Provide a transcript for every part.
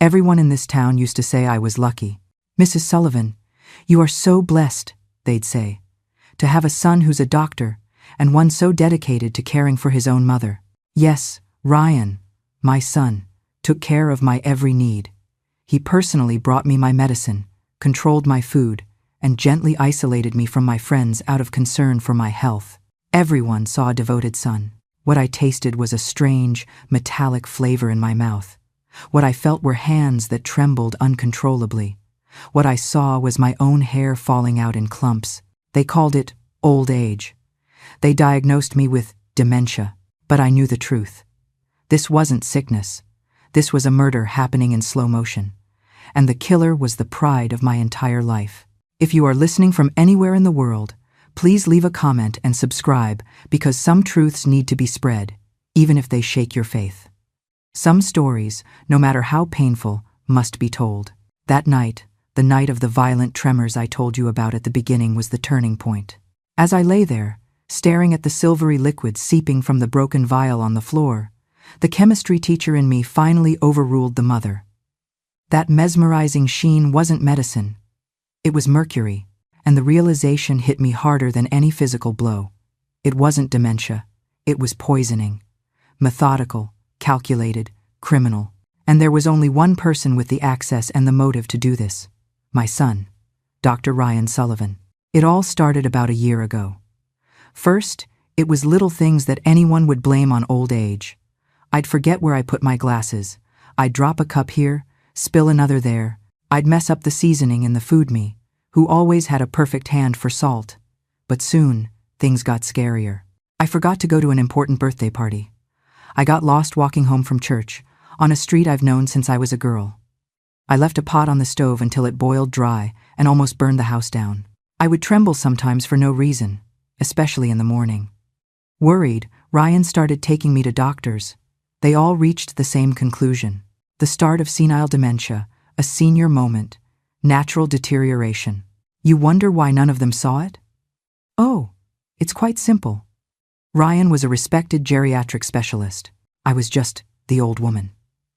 Everyone in this town used to say I was lucky. "Mrs. Sullivan, you are so blessed," they'd say, "to have a son who's a doctor, and one so dedicated to caring for his own mother." Yes, Ryan, my son, took care of my every need. He personally brought me my medicine, controlled my food, and gently isolated me from my friends out of concern for my health. Everyone saw a devoted son. What I tasted was a strange, metallic flavor in my mouth. What I felt were hands that trembled uncontrollably. What I saw was my own hair falling out in clumps. They called it old age. They diagnosed me with dementia, but I knew the truth. This wasn't sickness. This was a murder happening in slow motion. And the killer was the pride of my entire life. If you are listening from anywhere in the world, please leave a comment and subscribe, because some truths need to be spread, even if they shake your faith. Some stories, no matter how painful, must be told. That night, the night of the violent tremors I told you about at the beginning, was the turning point. As I lay there, staring at the silvery liquid seeping from the broken vial on the floor, the chemistry teacher in me finally overruled the mother. That mesmerizing sheen wasn't medicine. It was mercury, and the realization hit me harder than any physical blow. It wasn't dementia. It was poisoning. Methodical, calculated, criminal. And there was only one person with the access and the motive to do this. My son, Dr. Ryan Sullivan. It all started about a year ago. First, it was little things that anyone would blame on old age. I'd forget where I put my glasses. I'd drop a cup here, spill another there. I'd mess up the seasoning in the food me, who always had a perfect hand for salt. But soon, things got scarier. I forgot to go to an important birthday party. I got lost walking home from church, on a street I've known since I was a girl. I left a pot on the stove until it boiled dry and almost burned the house down. I would tremble sometimes for no reason, especially in the morning. Worried, Ryan started taking me to doctors. They all reached the same conclusion. The start of senile dementia, a senior moment, natural deterioration. You wonder why none of them saw it? Oh, it's quite simple. Ryan was a respected geriatric specialist. I was just the old woman.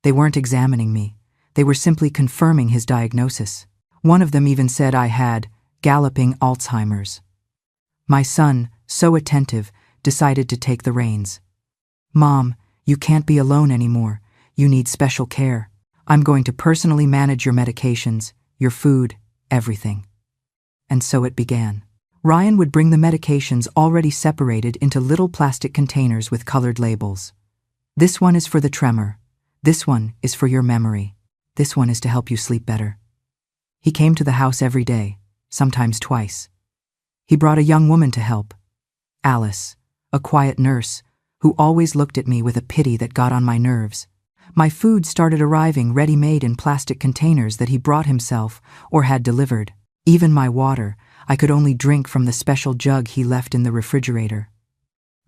They weren't examining me. They were simply confirming his diagnosis. One of them even said I had galloping Alzheimer's. My son, so attentive, decided to take the reins. "Mom, you can't be alone anymore. You need special care. I'm going to personally manage your medications, your food, everything." And so it began. Ryan would bring the medications already separated into little plastic containers with colored labels. "This one is for the tremor. This one is for your memory. This one is to help you sleep better." He came to the house every day, sometimes twice. He brought a young woman to help, Alice, a quiet nurse, who always looked at me with a pity that got on my nerves. My food started arriving ready-made in plastic containers that he brought himself or had delivered. Even my water, I could only drink from the special jug he left in the refrigerator.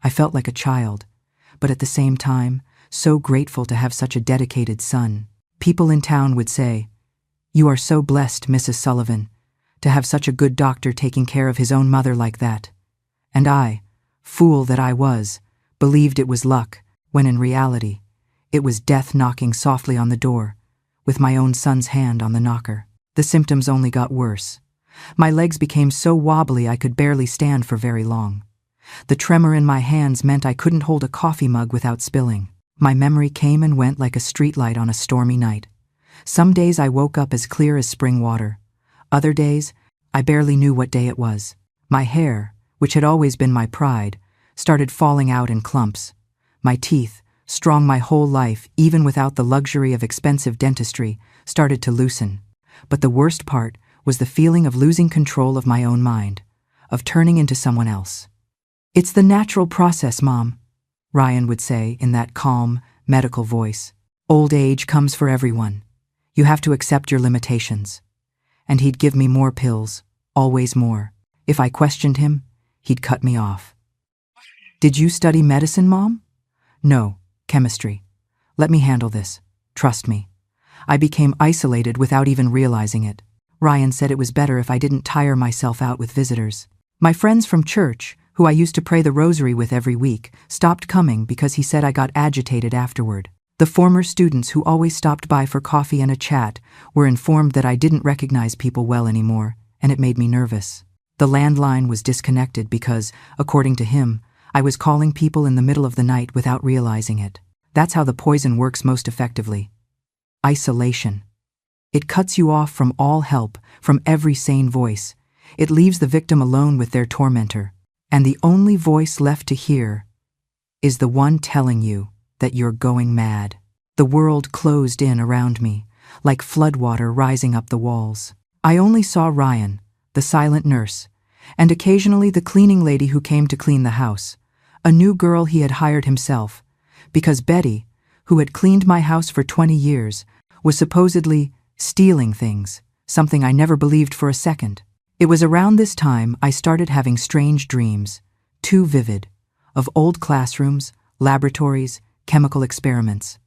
I felt like a child, but at the same time, so grateful to have such a dedicated son. People in town would say, "You are so blessed, Mrs. Sullivan, to have such a good doctor taking care of his own mother like that." And I, fool that I was, believed it was luck, when in reality, it was death knocking softly on the door, with my own son's hand on the knocker. The symptoms only got worse. My legs became so wobbly I could barely stand for very long. The tremor in my hands meant I couldn't hold a coffee mug without spilling. My memory came and went like a streetlight on a stormy night. Some days I woke up as clear as spring water. Other days, I barely knew what day it was. My hair, which had always been my pride, started falling out in clumps. My teeth, strong my whole life, even without the luxury of expensive dentistry, started to loosen. But the worst part was the feeling of losing control of my own mind, of turning into someone else. "It's the natural process, Mom," Ryan would say in that calm, medical voice. "Old age comes for everyone. You have to accept your limitations." And he'd give me more pills, always more. If I questioned him, he'd cut me off. "Did you study medicine, Mom?" "No, chemistry. Let me handle this. Trust me." I became isolated without even realizing it. Ryan said it was better if I didn't tire myself out with visitors. My friends from church, who I used to pray the rosary with every week, stopped coming because he said I got agitated afterward. The former students who always stopped by for coffee and a chat were informed that I didn't recognize people well anymore, and it made me nervous. The landline was disconnected because, according to him, I was calling people in the middle of the night without realizing it. That's how the poison works most effectively. Isolation. It cuts you off from all help, from every sane voice. It leaves the victim alone with their tormentor. And the only voice left to hear is the one telling you that you're going mad. The world closed in around me, like floodwater rising up the walls. I only saw Ryan, the silent nurse, and occasionally the cleaning lady who came to clean the house, a new girl he had hired himself, because Betty, who had cleaned my house for 20 years, was supposedly stealing things, something I never believed for a second. It was around this time I started having strange dreams, too vivid, of old classrooms, laboratories, chemical experiments.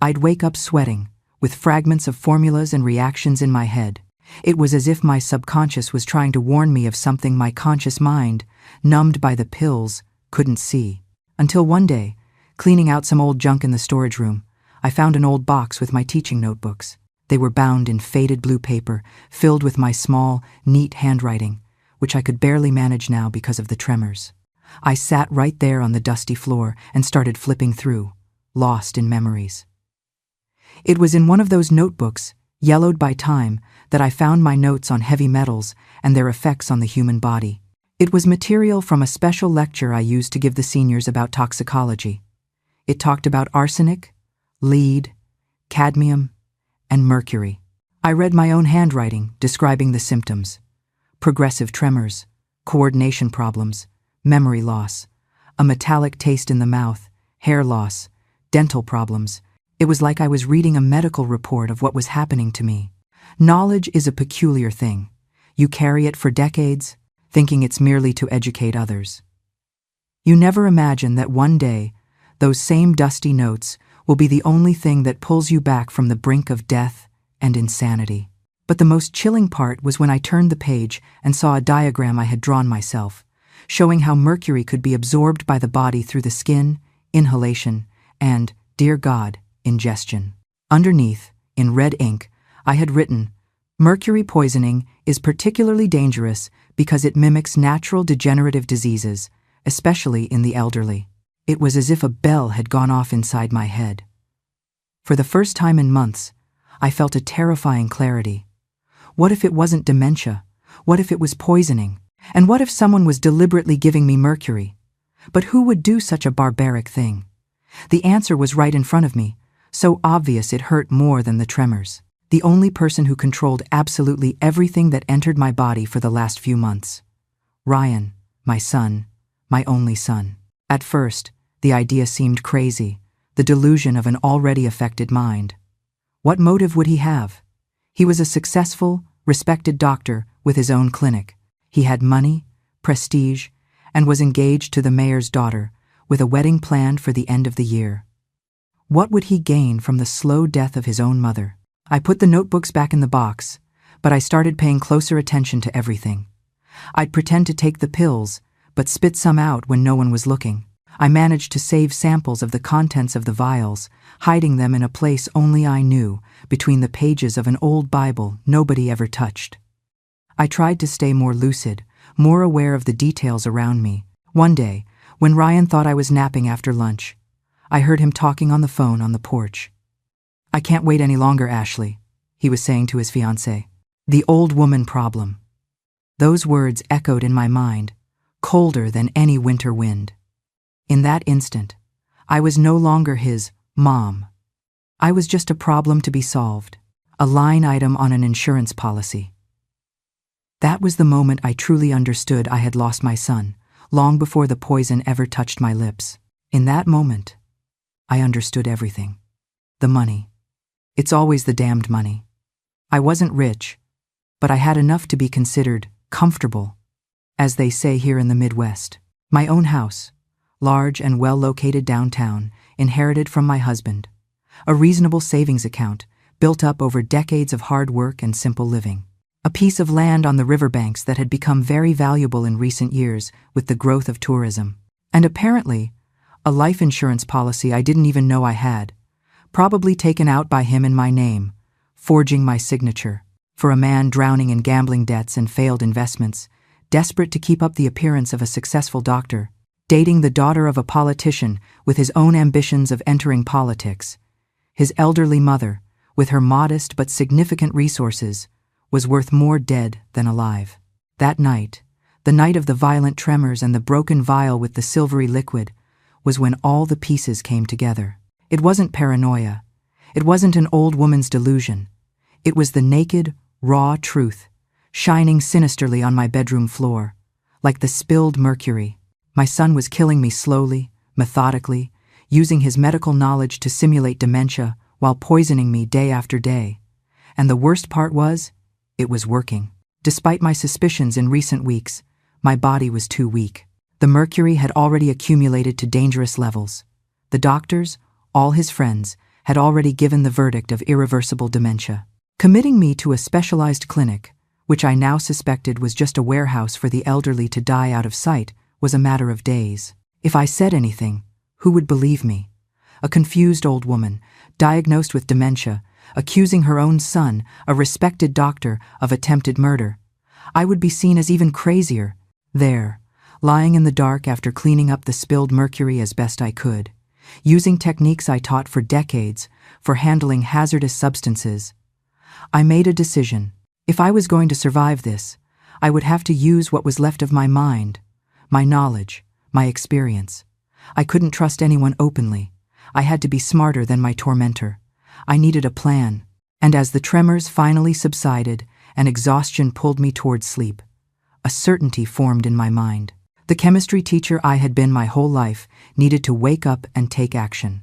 I'd wake up sweating, with fragments of formulas and reactions in my head. It was as if my subconscious was trying to warn me of something my conscious mind, numbed by the pills, couldn't see. Until one day, cleaning out some old junk in the storage room, I found an old box with my teaching notebooks. They were bound in faded blue paper, filled with my small, neat handwriting, which I could barely manage now because of the tremors. I sat right there on the dusty floor and started flipping through, lost in memories. It was in one of those notebooks, yellowed by time, that I found my notes on heavy metals and their effects on the human body. It was material from a special lecture I used to give the seniors about toxicology. It talked about arsenic, lead, cadmium, and mercury. I read my own handwriting describing the symptoms: progressive tremors, coordination problems, memory loss, a metallic taste in the mouth, hair loss, dental problems. It was like I was reading a medical report of what was happening to me. Knowledge is a peculiar thing. You carry it for decades, thinking it's merely to educate others. You never imagine that one day, those same dusty notes will be the only thing that pulls you back from the brink of death and insanity. But the most chilling part was when I turned the page and saw a diagram I had drawn myself, showing how mercury could be absorbed by the body through the skin, inhalation, and, dear God, ingestion. Underneath, in red ink, I had written, "Mercury poisoning is particularly dangerous because it mimics natural degenerative diseases, especially in the elderly." It was as if a bell had gone off inside my head. For the first time in months, I felt a terrifying clarity. What if it wasn't dementia? What if it was poisoning? And what if someone was deliberately giving me mercury? But who would do such a barbaric thing? The answer was right in front of me, so obvious it hurt more than the tremors. The only person who controlled absolutely everything that entered my body for the last few months. Ryan, my son, my only son. At first, the idea seemed crazy, the delusion of an already affected mind. What motive would he have? He was a successful, respected doctor with his own clinic. He had money, prestige, and was engaged to the mayor's daughter, with a wedding planned for the end of the year. What would he gain from the slow death of his own mother? I put the notebooks back in the box, but I started paying closer attention to everything. I'd pretend to take the pills, but spit some out when no one was looking. I managed to save samples of the contents of the vials, hiding them in a place only I knew, between the pages of an old Bible nobody ever touched. I tried to stay more lucid, more aware of the details around me. One day, when Ryan thought I was napping after lunch, I heard him talking on the phone on the porch. "I can't wait any longer, Ashley," he was saying to his fiancée. "The old woman problem." Those words echoed in my mind, colder than any winter wind. In that instant, I was no longer his mom. I was just a problem to be solved, a line item on an insurance policy. That was the moment I truly understood I had lost my son, long before the poison ever touched my lips. In that moment, I understood everything. The money. It's always the damned money. I wasn't rich, but I had enough to be considered comfortable, as they say here in the Midwest. My own house, large and well-located downtown, inherited from my husband. A reasonable savings account, built up over decades of hard work and simple living. A piece of land on the riverbanks that had become very valuable in recent years with the growth of tourism. And apparently, a life insurance policy I didn't even know I had, probably taken out by him in my name, forging my signature. For a man drowning in gambling debts and failed investments, desperate to keep up the appearance of a successful doctor, dating the daughter of a politician with his own ambitions of entering politics, his elderly mother, with her modest but significant resources, was worth more dead than alive. That night, the night of the violent tremors and the broken vial with the silvery liquid, was when all the pieces came together. It wasn't paranoia. It wasn't an old woman's delusion. It was the naked, raw truth, shining sinisterly on my bedroom floor, like the spilled mercury. My son was killing me slowly, methodically, using his medical knowledge to simulate dementia while poisoning me day after day. And the worst part was, it was working. Despite my suspicions in recent weeks, my body was too weak. The mercury had already accumulated to dangerous levels. The doctors, all his friends, had already given the verdict of irreversible dementia, committing me to a specialized clinic, which I now suspected was just a warehouse for the elderly to die out of sight, was a matter of days. If I said anything, who would believe me? A confused old woman, diagnosed with dementia, accusing her own son, a respected doctor, of attempted murder. I would be seen as even crazier. There, lying in the dark after cleaning up the spilled mercury as best I could, using techniques I taught for decades for handling hazardous substances, I made a decision. If I was going to survive this, I would have to use what was left of my mind, my knowledge, my experience. I couldn't trust anyone openly. I had to be smarter than my tormentor. I needed a plan. And as the tremors finally subsided and exhaustion pulled me towards sleep, a certainty formed in my mind. The chemistry teacher I had been my whole life needed to wake up and take action.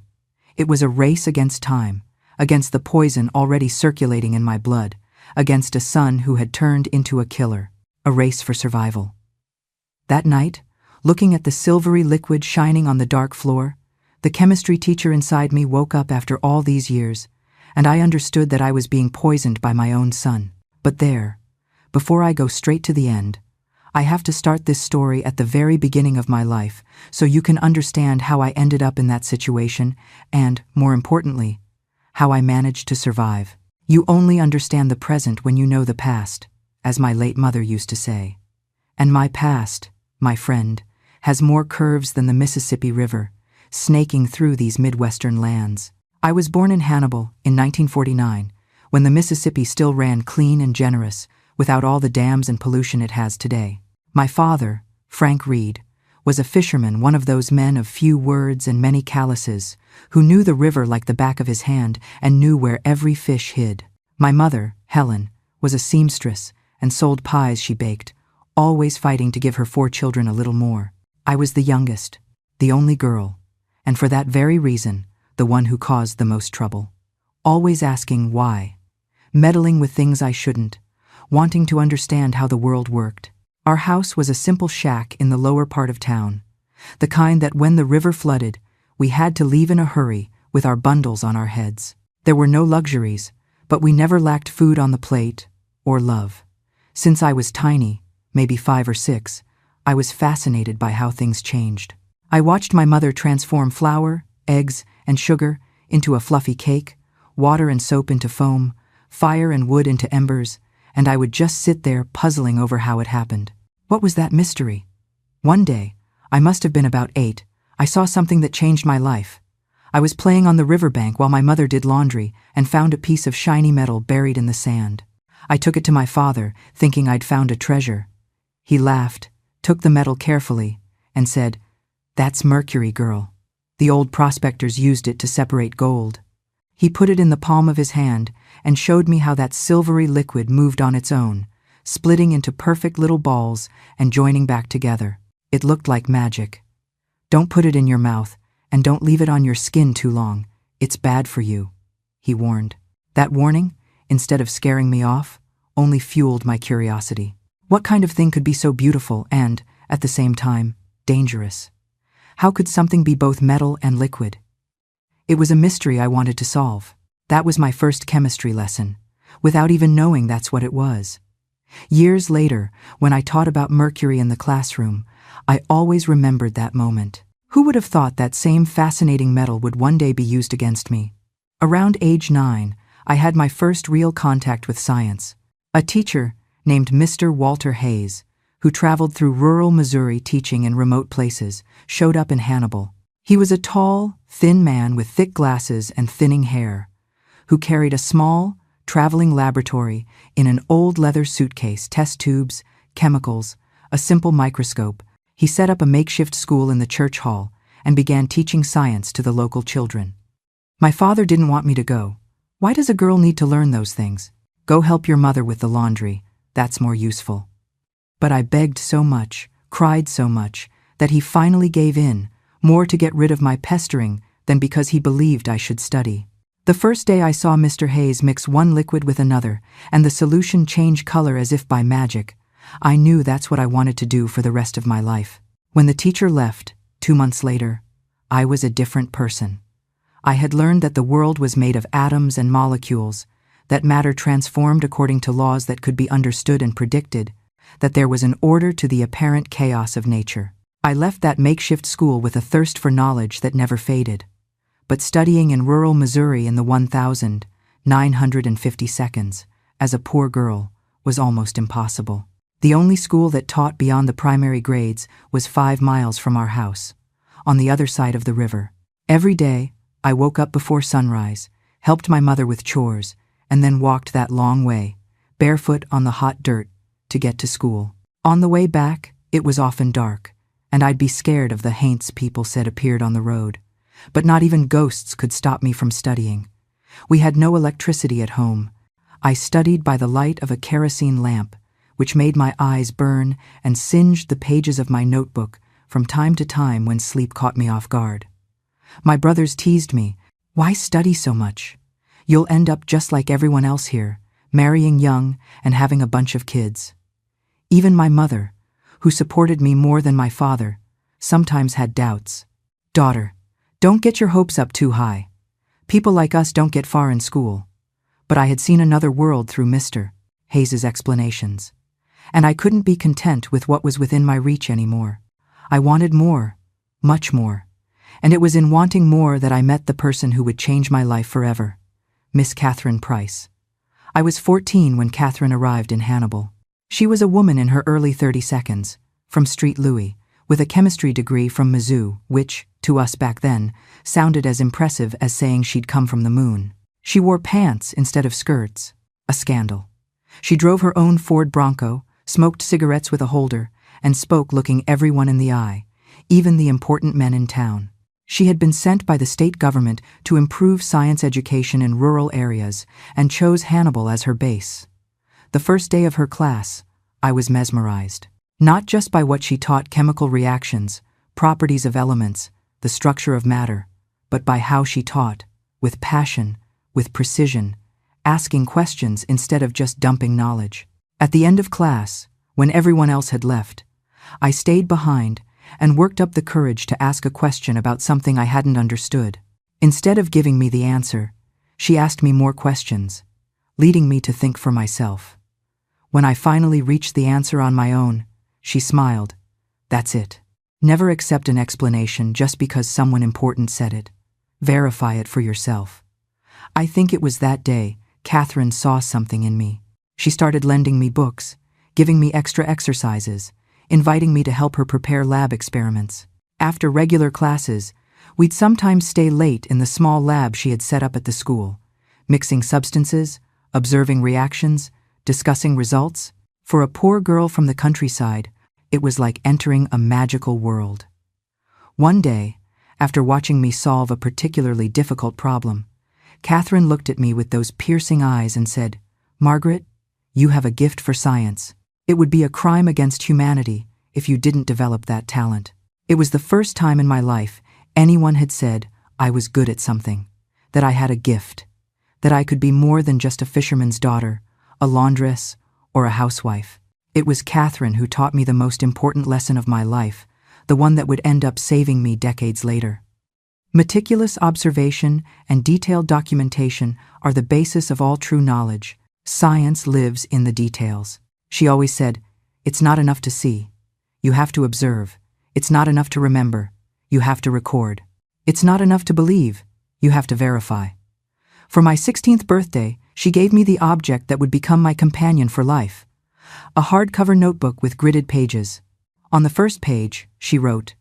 It was a race against time, against the poison already circulating in my blood, against a son who had turned into a killer, a race for survival. That night, looking at the silvery liquid shining on the dark floor, the chemistry teacher inside me woke up after all these years, and I understood that I was being poisoned by my own son. But there, before I go straight to the end, I have to start this story at the very beginning of my life so you can understand how I ended up in that situation and, more importantly, how I managed to survive. You only understand the present when you know the past, as my late mother used to say. And my past, my friend, has more curves than the Mississippi River, snaking through these Midwestern lands. I was born in Hannibal in 1949, when the Mississippi still ran clean and generous, without all the dams and pollution it has today. My father, Frank Reed, was a fisherman, one of those men of few words and many calluses, who knew the river like the back of his hand and knew where every fish hid. My mother, Helen, was a seamstress and sold pies she baked, always fighting to give her 4 children a little more. I was the youngest, the only girl, and for that very reason, the one who caused the most trouble. Always asking why, meddling with things I shouldn't, wanting to understand how the world worked. Our house was a simple shack in the lower part of town, the kind that when the river flooded, we had to leave in a hurry with our bundles on our heads. There were no luxuries, but we never lacked food on the plate or love. Since I was tiny, maybe 5 or 6, I was fascinated by how things changed. I watched my mother transform flour, eggs, and sugar into a fluffy cake, water and soap into foam, fire and wood into embers, and I would just sit there puzzling over how it happened. What was that mystery? One day, I must have been about 8, I saw something that changed my life. I was playing on the riverbank while my mother did laundry and found a piece of shiny metal buried in the sand. I took it to my father, thinking I'd found a treasure. He laughed, took the metal carefully, and said, "That's mercury, girl. The old prospectors used it to separate gold." He put it in the palm of his hand and showed me how that silvery liquid moved on its own, splitting into perfect little balls and joining back together. It looked like magic. "Don't put it in your mouth, and don't leave it on your skin too long. It's bad for you," he warned. That warning, instead of scaring me off, only fueled my curiosity. What kind of thing could be so beautiful and, at the same time, dangerous? How could something be both metal and liquid? It was a mystery I wanted to solve. That was my first chemistry lesson, without even knowing that's what it was. Years later, when I taught about mercury in the classroom, I always remembered that moment. Who would have thought that same fascinating metal would one day be used against me? Around age 9, I had my first real contact with science. A teacher named Mr. Walter Hayes, who traveled through rural Missouri teaching in remote places, showed up in Hannibal. He was a tall, thin man with thick glasses and thinning hair, who carried a small, traveling laboratory in an old leather suitcase, test tubes, chemicals, a simple microscope. He set up a makeshift school in the church hall and began teaching science to the local children. My father didn't want me to go. Why does a girl need to learn those things? Go help your mother with the laundry. That's more useful. But I begged so much, cried so much, that he finally gave in, more to get rid of my pestering than because he believed I should study. The first day I saw Mr. Hayes mix one liquid with another, and the solution change color as if by magic, I knew that's what I wanted to do for the rest of my life. When the teacher left, 2 months later, I was a different person. I had learned that the world was made of atoms and molecules, that matter transformed according to laws that could be understood and predicted, that there was an order to the apparent chaos of nature. I left that makeshift school with a thirst for knowledge that never faded. But studying in rural Missouri in the 1,950 seconds, as a poor girl, was almost impossible. The only school that taught beyond the primary grades was 5 miles from our house, on the other side of the river. Every day, I woke up before sunrise, helped my mother with chores, and then walked that long way, barefoot on the hot dirt, to get to school. On the way back, it was often dark, and I'd be scared of the haints people said appeared on the road. But not even ghosts could stop me from studying. We had no electricity at home. I studied by the light of a kerosene lamp, which made my eyes burn and singed the pages of my notebook from time to time when sleep caught me off guard. My brothers teased me, "Why study so much? You'll end up just like everyone else here, marrying young and having a bunch of kids." Even my mother, who supported me more than my father, sometimes had doubts. "Daughter, don't get your hopes up too high. People like us don't get far in school." But I had seen another world through Mr. Hayes's explanations, and I couldn't be content with what was within my reach anymore. I wanted more, much more, and it was in wanting more that I met the person who would change my life forever, Miss Catherine Price. I was 14 when Catherine arrived in Hannibal. She was a woman in her early 32s, from Street Louis, with a chemistry degree from Mizzou, which, to us back then, sounded as impressive as saying she'd come from the moon. She wore pants instead of skirts, a scandal. She drove her own Ford Bronco, smoked cigarettes with a holder, and spoke looking everyone in the eye, even the important men in town. She had been sent by the state government to improve science education in rural areas and chose Hannibal as her base. The first day of her class, I was mesmerized. Not just by what she taught, chemical reactions, properties of elements, the structure of matter, but by how she taught, with passion, with precision, asking questions instead of just dumping knowledge. At the end of class, when everyone else had left, I stayed behind and worked up the courage to ask a question about something I hadn't understood. Instead of giving me the answer, she asked me more questions, leading me to think for myself. When I finally reached the answer on my own, she smiled. "That's it. Never accept an explanation just because someone important said it. Verify it for yourself." I think it was that day Catherine saw something in me. She started lending me books, giving me extra exercises, inviting me to help her prepare lab experiments. After regular classes, we'd sometimes stay late in the small lab she had set up at the school, mixing substances, observing reactions, discussing results. For a poor girl from the countryside, it was like entering a magical world. One day, after watching me solve a particularly difficult problem, Catherine looked at me with those piercing eyes and said, "Margaret, you have a gift for science. It would be a crime against humanity if you didn't develop that talent." It was the first time in my life anyone had said I was good at something, that I had a gift, that I could be more than just a fisherman's daughter, a laundress, or a housewife. It was Catherine who taught me the most important lesson of my life, the one that would end up saving me decades later. Meticulous observation and detailed documentation are the basis of all true knowledge. Science lives in the details. She always said, "It's not enough to see. You have to observe. It's not enough to remember. You have to record. It's not enough to believe. You have to verify." For my 16th birthday, she gave me the object that would become my companion for life. A hardcover notebook with gridded pages. On the first page, she wrote,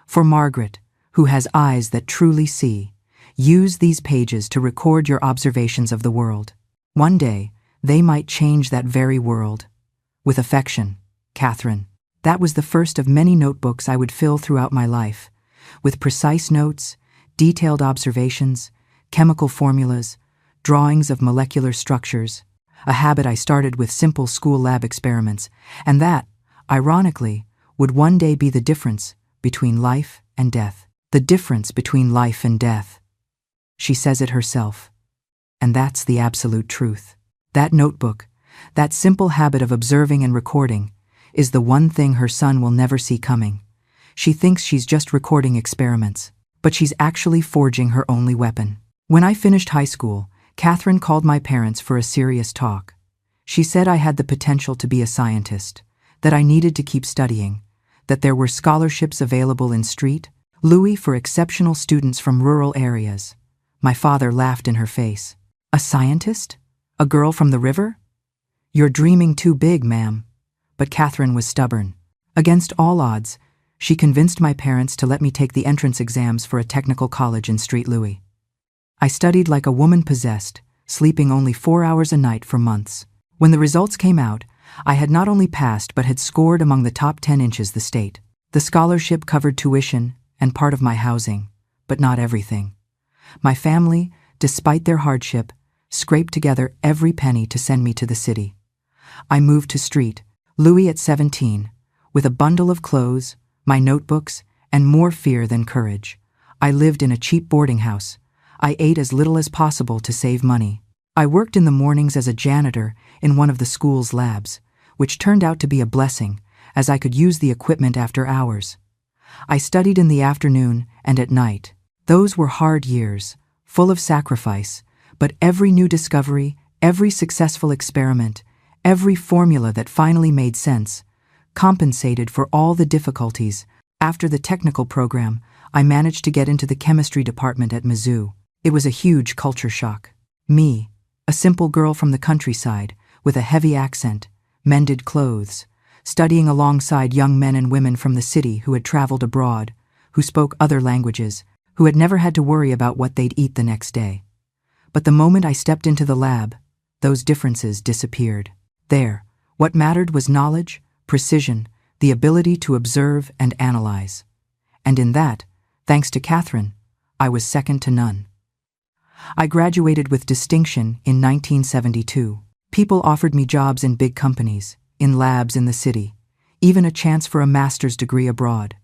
"For Margaret, who has eyes that truly see, use these pages to record your observations of the world. One day, they might change that very world. With affection, Catherine." That was the first of many notebooks I would fill throughout my life, with precise notes, detailed observations, chemical formulas, drawings of molecular structures, a habit I started with simple school lab experiments, and that, ironically, would one day be the difference between life and death. The difference between life and death. She says it herself. And that's the absolute truth. That notebook, that simple habit of observing and recording, is the one thing her son will never see coming. She thinks she's just recording experiments, but she's actually forging her only weapon. When I finished high school, Catherine called my parents for a serious talk. She said I had the potential to be a scientist, that I needed to keep studying, that there were scholarships available in Street, Louis for exceptional students from rural areas. My father laughed in her face. "A scientist? A girl from the river? You're dreaming too big, ma'am." But Catherine was stubborn. Against all odds, she convinced my parents to let me take the entrance exams for a technical college in Street Louis. I studied like a woman possessed, sleeping only 4 hours a night for months. When the results came out, I had not only passed but had scored among the top 10 inches the state. The scholarship covered tuition and part of my housing, but not everything. My family, despite their hardship, scraped together every penny to send me to the city. I moved to Street Louis at 17, with a bundle of clothes, my notebooks, and more fear than courage. I lived in a cheap boarding house. I ate as little as possible to save money. I worked in the mornings as a janitor in one of the school's labs, which turned out to be a blessing, as I could use the equipment after hours. I studied in the afternoon and at night. Those were hard years, full of sacrifice, but every new discovery, every successful experiment, every formula that finally made sense, compensated for all the difficulties. After the technical program, I managed to get into the chemistry department at Mizzou. It was a huge culture shock. Me, a simple girl from the countryside, with a heavy accent, mended clothes, studying alongside young men and women from the city who had traveled abroad, who spoke other languages, who had never had to worry about what they'd eat the next day. But the moment I stepped into the lab, those differences disappeared. There, what mattered was knowledge, precision, the ability to observe and analyze. And in that, thanks to Catherine, I was second to none. I graduated with distinction in 1972. People offered me jobs in big companies, in labs in the city, even a chance for a master's degree abroad.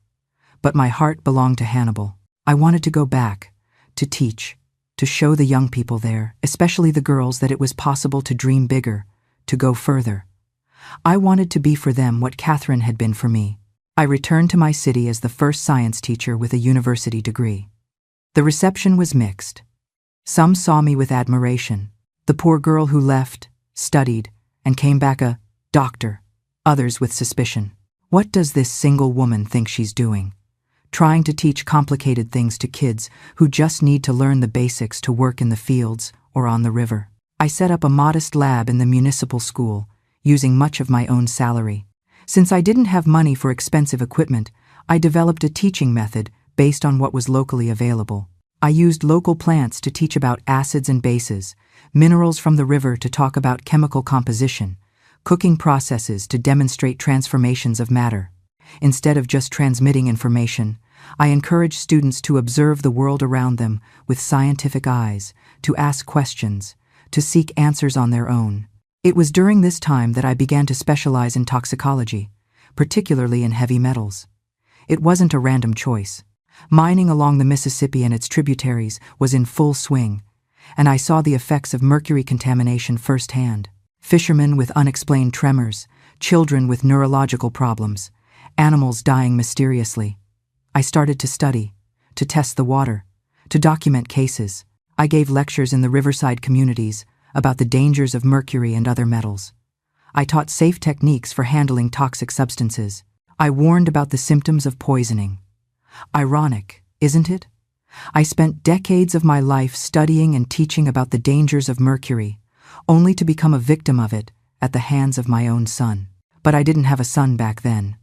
But my heart belonged to Hannibal. I wanted to go back, to teach, to show the young people there, especially the girls, that it was possible to dream bigger, to go further. I wanted to be for them what Catherine had been for me. I returned to my city as the first science teacher with a university degree. The reception was mixed. Some saw me with admiration. The poor girl who left, studied, and came back a doctor. Others with suspicion. What does this single woman think she's doing? Trying to teach complicated things to kids who just need to learn the basics to work in the fields or on the river. I set up a modest lab in the municipal school, using much of my own salary. Since I didn't have money for expensive equipment, I developed a teaching method based on what was locally available. I used local plants to teach about acids and bases, minerals from the river to talk about chemical composition, cooking processes to demonstrate transformations of matter. Instead of just transmitting information, I encouraged students to observe the world around them with scientific eyes, to ask questions, to seek answers on their own. It was during this time that I began to specialize in toxicology, particularly in heavy metals. It wasn't a random choice. Mining along the Mississippi and its tributaries was in full swing, and I saw the effects of mercury contamination firsthand. Fishermen with unexplained tremors, children with neurological problems, animals dying mysteriously. I started to study, to test the water, to document cases. I gave lectures in the riverside communities about the dangers of mercury and other metals. I taught safe techniques for handling toxic substances. I warned about the symptoms of poisoning. Ironic, isn't it? I spent decades of my life studying and teaching about the dangers of mercury, only to become a victim of it at the hands of my own son. But I didn't have a son back then.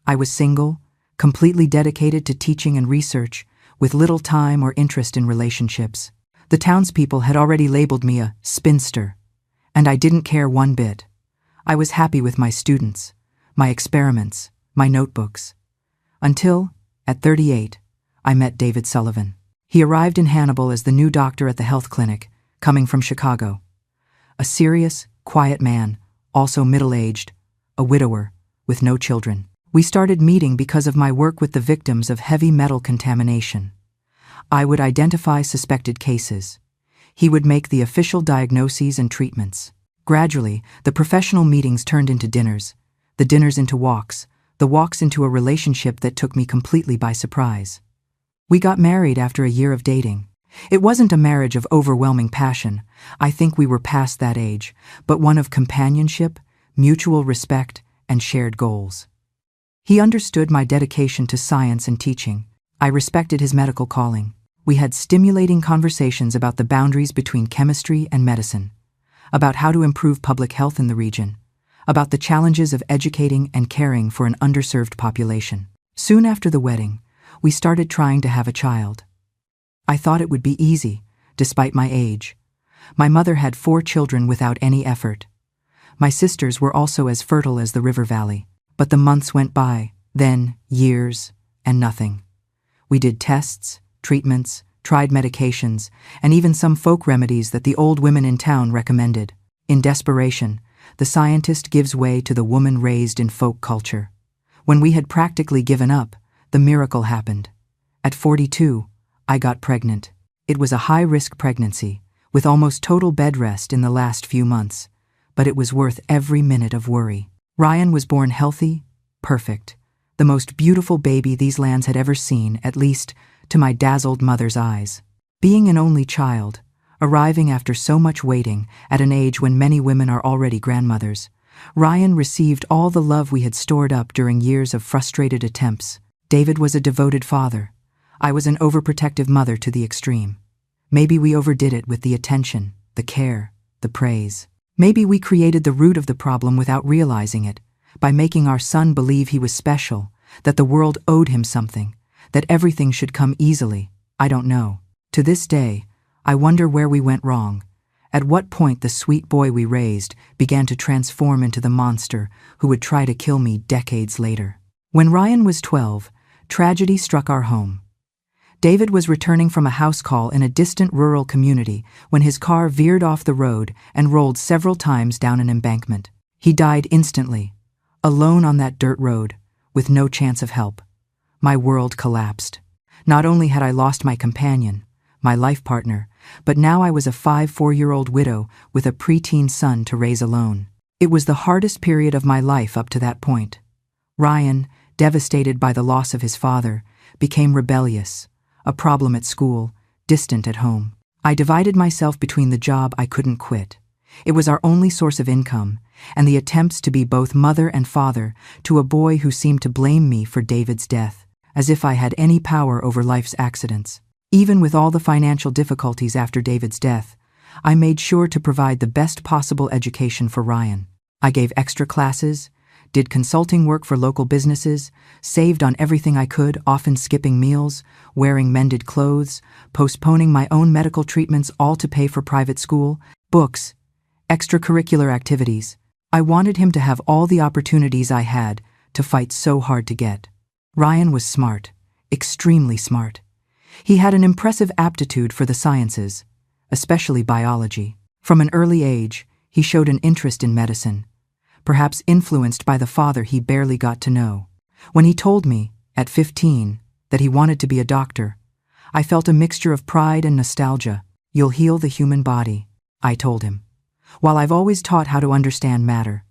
I was single, completely dedicated to teaching and research, with little time or interest in relationships. The townspeople had already labeled me a spinster, and I didn't care one bit. I was happy with my students, my experiments, my notebooks. Until, at 38, I met David Sullivan. He arrived in Hannibal as the new doctor at the health clinic, coming from Chicago. A serious, quiet man, also middle-aged, a widower, with no children. We started meeting because of my work with the victims of heavy metal contamination. I would identify suspected cases. He would make the official diagnoses and treatments. Gradually, the professional meetings turned into dinners, the dinners into walks, the walks into a relationship that took me completely by surprise. We got married after a year of dating. It wasn't a marriage of overwhelming passion. I think we were past that age, but one of companionship, mutual respect, and shared goals. He understood my dedication to science and teaching. I respected his medical calling. We had stimulating conversations about the boundaries between chemistry and medicine, about how to improve public health in the region, about the challenges of educating and caring for an underserved population. Soon after the wedding, we started trying to have a child. I thought it would be easy, despite my age. My mother had 4 children without any effort. My sisters were also as fertile as the river valley. But the months went by, then years, and nothing. We did tests, treatments, tried medications, and even some folk remedies that the old women in town recommended. In desperation, the scientist gives way to the woman raised in folk culture. When we had practically given up, the miracle happened. At 42, I got pregnant. It was a high-risk pregnancy, with almost total bed rest in the last few months, but it was worth every minute of worry. Ryan was born healthy, perfect, the most beautiful baby these lands had ever seen, at least to my dazzled mother's eyes. Being an only child, arriving after so much waiting at an age when many women are already grandmothers, Ryan received all the love we had stored up during years of frustrated attempts. David was a devoted father. I was an overprotective mother to the extreme. Maybe we overdid it with the attention, the care, the praise. Maybe we created the root of the problem without realizing it, by making our son believe he was special, that the world owed him something, that everything should come easily. I don't know. To this day, I wonder where we went wrong. At what point the sweet boy we raised began to transform into the monster who would try to kill me decades later. When Ryan was 12, tragedy struck our home. David was returning from a house call in a distant rural community when his car veered off the road and rolled several times down an embankment. He died instantly, alone on that dirt road, with no chance of help. My world collapsed. Not only had I lost my companion, my life partner, but now I was a 4-year-old widow with a preteen son to raise alone. It was the hardest period of my life up to that point. Ryan, devastated by the loss of his father, became rebellious, a problem at school, distant at home. I divided myself between the job I couldn't quit. It was our only source of income, and the attempts to be both mother and father to a boy who seemed to blame me for David's death, as if I had any power over life's accidents. Even with all the financial difficulties after David's death, I made sure to provide the best possible education for Ryan. I gave extra classes, did consulting work for local businesses, saved on everything I could, often skipping meals, wearing mended clothes, postponing my own medical treatments, all to pay for private school, books, extracurricular activities. I wanted him to have all the opportunities I had to fight so hard to get. Ryan was smart, extremely smart. He had an impressive aptitude for the sciences, especially biology. From an early age, he showed an interest in medicine, perhaps influenced by the father he barely got to know. When he told me, at 15, that he wanted to be a doctor, I felt a mixture of pride and nostalgia. "You'll heal the human body," I told him. While I've always taught how to understand matter,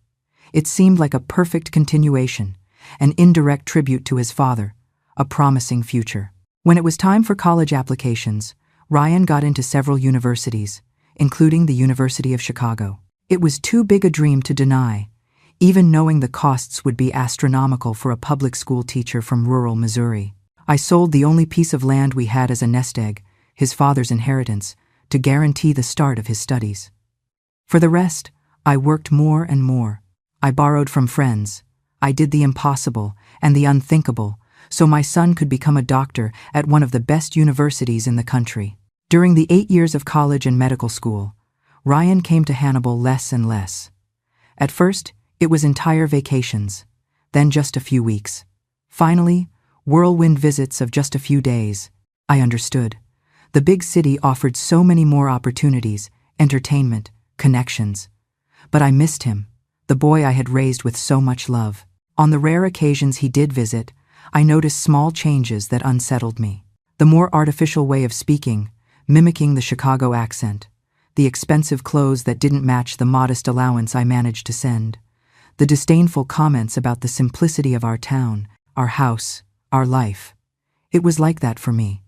it seemed like a perfect continuation, an indirect tribute to his father, a promising future. When it was time for college applications, Ryan got into several universities, including the University of Chicago. It was too big a dream to deny, even knowing the costs would be astronomical for a public school teacher from rural Missouri. I sold the only piece of land we had as a nest egg, his father's inheritance, to guarantee the start of his studies. For the rest, I worked more and more. I borrowed from friends. I did the impossible and the unthinkable, so my son could become a doctor at one of the best universities in the country. During the 8 years of college and medical school, Ryan came to Hannibal less and less. At first, it was entire vacations, then just a few weeks. Finally, whirlwind visits of just a few days. I understood. The big city offered so many more opportunities, entertainment, connections. But I missed him, the boy I had raised with so much love. On the rare occasions he did visit, I noticed small changes that unsettled me. The more artificial way of speaking, mimicking the Chicago accent, the expensive clothes that didn't match the modest allowance I managed to send, the disdainful comments about the simplicity of our town, our house, our life. It was like that for me.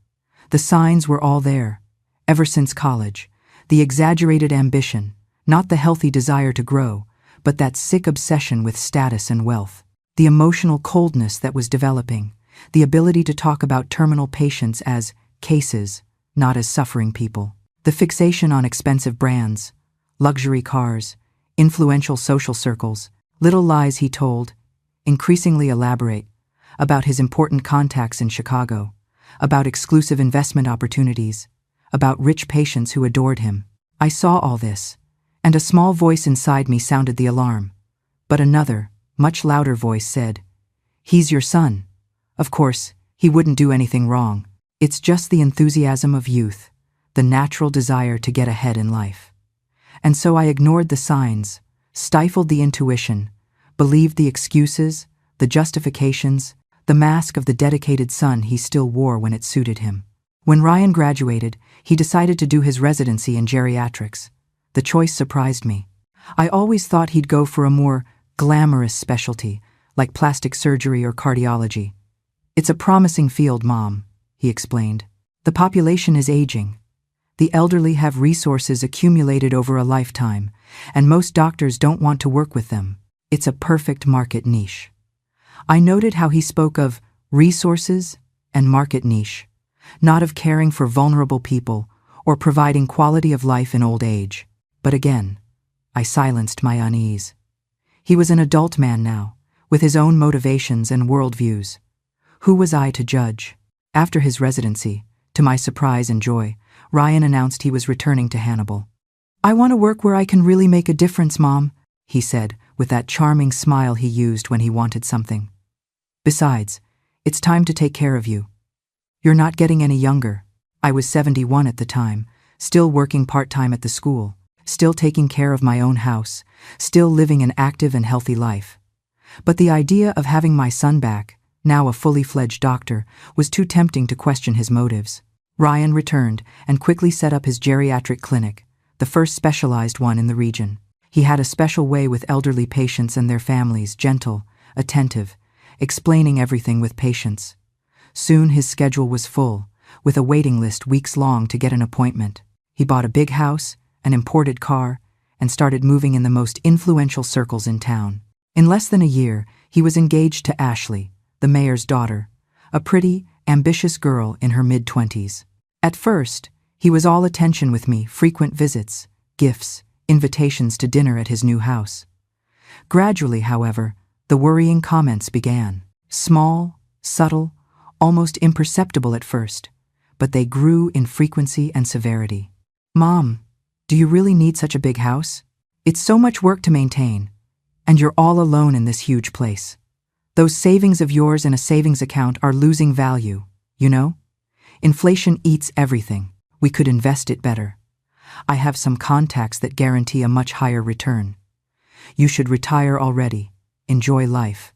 The signs were all there, ever since college, the exaggerated ambition, not the healthy desire to grow, but that sick obsession with status and wealth, the emotional coldness that was developing, the ability to talk about terminal patients as cases, not as suffering people, the fixation on expensive brands, luxury cars, influential social circles, little lies he told, increasingly elaborate, about his important contacts in Chicago, about exclusive investment opportunities, about rich patients who adored him. I saw all this, and a small voice inside me sounded the alarm. But another, much louder voice said, "He's your son. Of course, he wouldn't do anything wrong. It's just the enthusiasm of youth, the natural desire to get ahead in life." And so I ignored the signs, stifled the intuition, believed the excuses, the justifications, the mask of the dedicated son he still wore when it suited him. When Ryan graduated, he decided to do his residency in geriatrics. The choice surprised me. I always thought he'd go for a more glamorous specialty, like plastic surgery or cardiology. "It's a promising field, Mom," he explained. "The population is aging. The elderly have resources accumulated over a lifetime, and most doctors don't want to work with them. It's a perfect market niche." I noted how he spoke of resources and market niche, not of caring for vulnerable people or providing quality of life in old age. But again, I silenced my unease. He was an adult man now, with his own motivations and worldviews. Who was I to judge? After his residency, to my surprise and joy, Ryan announced he was returning to Hannibal. "I want to work where I can really make a difference, Mom," he said, with that charming smile he used when he wanted something. "Besides, it's time to take care of you. You're not getting any younger." I was 71 at the time, still working part-time at the school, still taking care of my own house, still living an active and healthy life. But the idea of having my son back, now a fully fledged doctor, was too tempting to question his motives. Ryan returned and quickly set up his geriatric clinic, the first specialized one in the region. He had a special way with elderly patients and their families, gentle, attentive, explaining everything with patience. Soon his schedule was full, with a waiting list weeks long to get an appointment. He bought a big house, an imported car, and started moving in the most influential circles in town. In less than a year, he was engaged to Ashley, the mayor's daughter, a pretty, ambitious girl in her mid-20s. At first, he was all attention with me, frequent visits, gifts, invitations to dinner at his new house. Gradually, however, the worrying comments began. Small, subtle, almost imperceptible at first, but they grew in frequency and severity. "Mom, do you really need such a big house? It's so much work to maintain, and you're all alone in this huge place. Those savings of yours in a savings account are losing value, you know? Inflation eats everything. We could invest it better. I have some contacts that guarantee a much higher return. You should retire already. Enjoy life.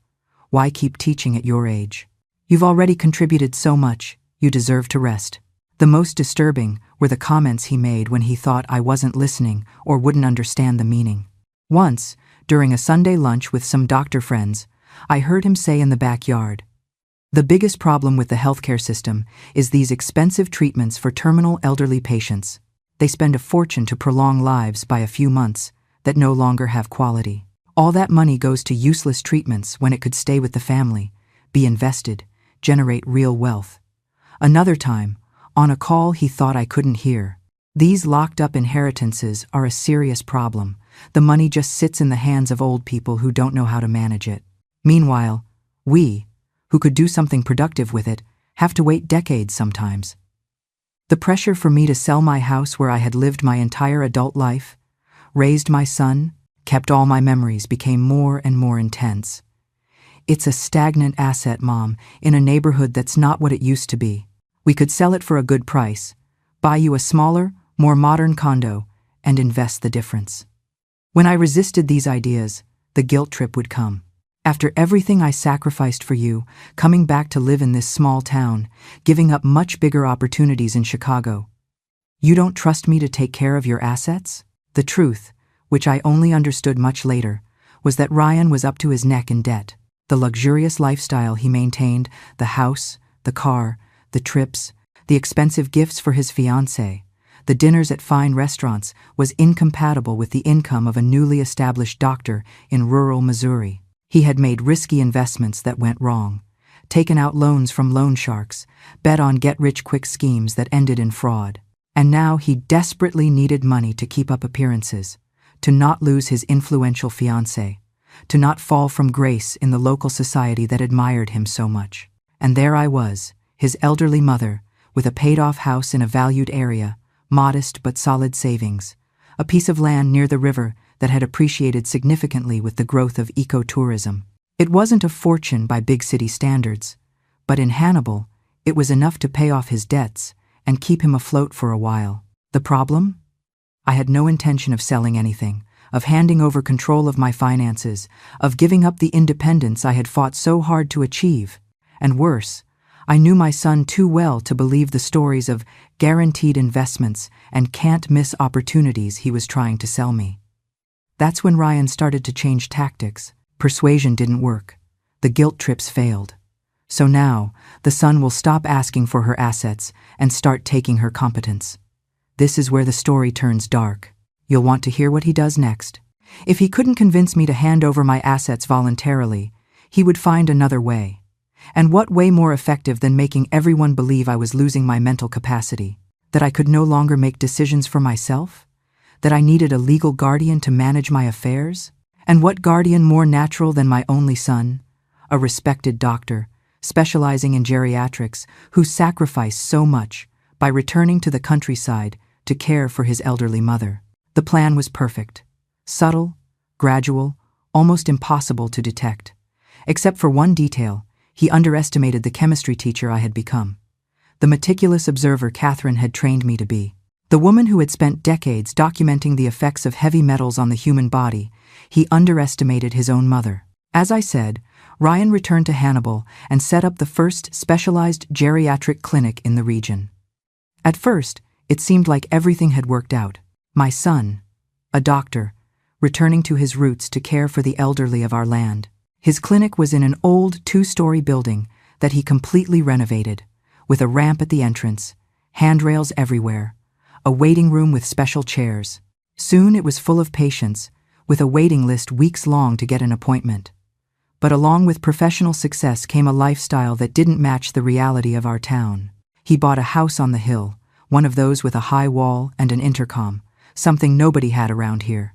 Why keep teaching at your age? You've already contributed so much, you deserve to rest." The most disturbing were the comments he made when he thought I wasn't listening or wouldn't understand the meaning. Once, during a Sunday lunch with some doctor friends, I heard him say in the backyard, "The biggest problem with the healthcare system is these expensive treatments for terminal elderly patients. They spend a fortune to prolong lives by a few months that no longer have quality. All that money goes to useless treatments when it could stay with the family, be invested, generate real wealth. Another time, on a call he thought I couldn't hear. These locked-up inheritances are a serious problem. The money just sits in the hands of old people who don't know how to manage it. Meanwhile, we, who could do something productive with it, have to wait decades sometimes. The pressure for me to sell my house where I had lived my entire adult life, raised my son, kept all my memories became more and more intense. It's a stagnant asset, Mom, in a neighborhood that's not what it used to be. We could sell it for a good price, buy you a smaller, more modern condo, and invest the difference. When I resisted these ideas, the guilt trip would come. After everything I sacrificed for you, coming back to live in this small town, giving up much bigger opportunities in Chicago. You don't trust me to take care of your assets? The truth, which I only understood much later, was that Ryan was up to his neck in debt. The luxurious lifestyle he maintained, the house, the car, the trips, the expensive gifts for his fiancée, the dinners at fine restaurants, was incompatible with the income of a newly established doctor in rural Missouri. He had made risky investments that went wrong, taken out loans from loan sharks, bet on get-rich-quick schemes that ended in fraud. And now he desperately needed money to keep up appearances, to not lose his influential fiancée, to not fall from grace in the local society that admired him so much. And there I was, his elderly mother, with a paid-off house in a valued area, modest but solid savings, a piece of land near the river that had appreciated significantly with the growth of ecotourism. It wasn't a fortune by big city standards, but in Hannibal, it was enough to pay off his debts and keep him afloat for a while. The problem? I had no intention of selling anything, of handing over control of my finances, of giving up the independence I had fought so hard to achieve. And worse, I knew my son too well to believe the stories of guaranteed investments and can't-miss opportunities he was trying to sell me. That's when Ryan started to change tactics. Persuasion didn't work. The guilt trips failed. So now, the son will stop asking for her assets and start taking her competence. This is where the story turns dark. You'll want to hear what he does next. If he couldn't convince me to hand over my assets voluntarily, he would find another way. And what way more effective than making everyone believe I was losing my mental capacity, that I could no longer make decisions for myself, that I needed a legal guardian to manage my affairs? And what guardian more natural than my only son, a respected doctor, specializing in geriatrics, who sacrificed so much by returning to the countryside to care for his elderly mother. The plan was perfect, subtle, gradual, almost impossible to detect. Except for one detail, he underestimated the chemistry teacher I had become, the meticulous observer Catherine had trained me to be. The woman who had spent decades documenting the effects of heavy metals on the human body. He underestimated his own mother. As I said, Ryan returned to Hannibal and set up the first specialized geriatric clinic in the region. At first, it seemed like everything had worked out. My son, a doctor, returning to his roots to care for the elderly of our land. His clinic was in an old 2-story building that he completely renovated, with a ramp at the entrance, handrails everywhere, a waiting room with special chairs. Soon it was full of patients, with a waiting list weeks long to get an appointment. But along with professional success came a lifestyle that didn't match the reality of our town. He bought a house on the hill, one of those with a high wall and an intercom, something nobody had around here.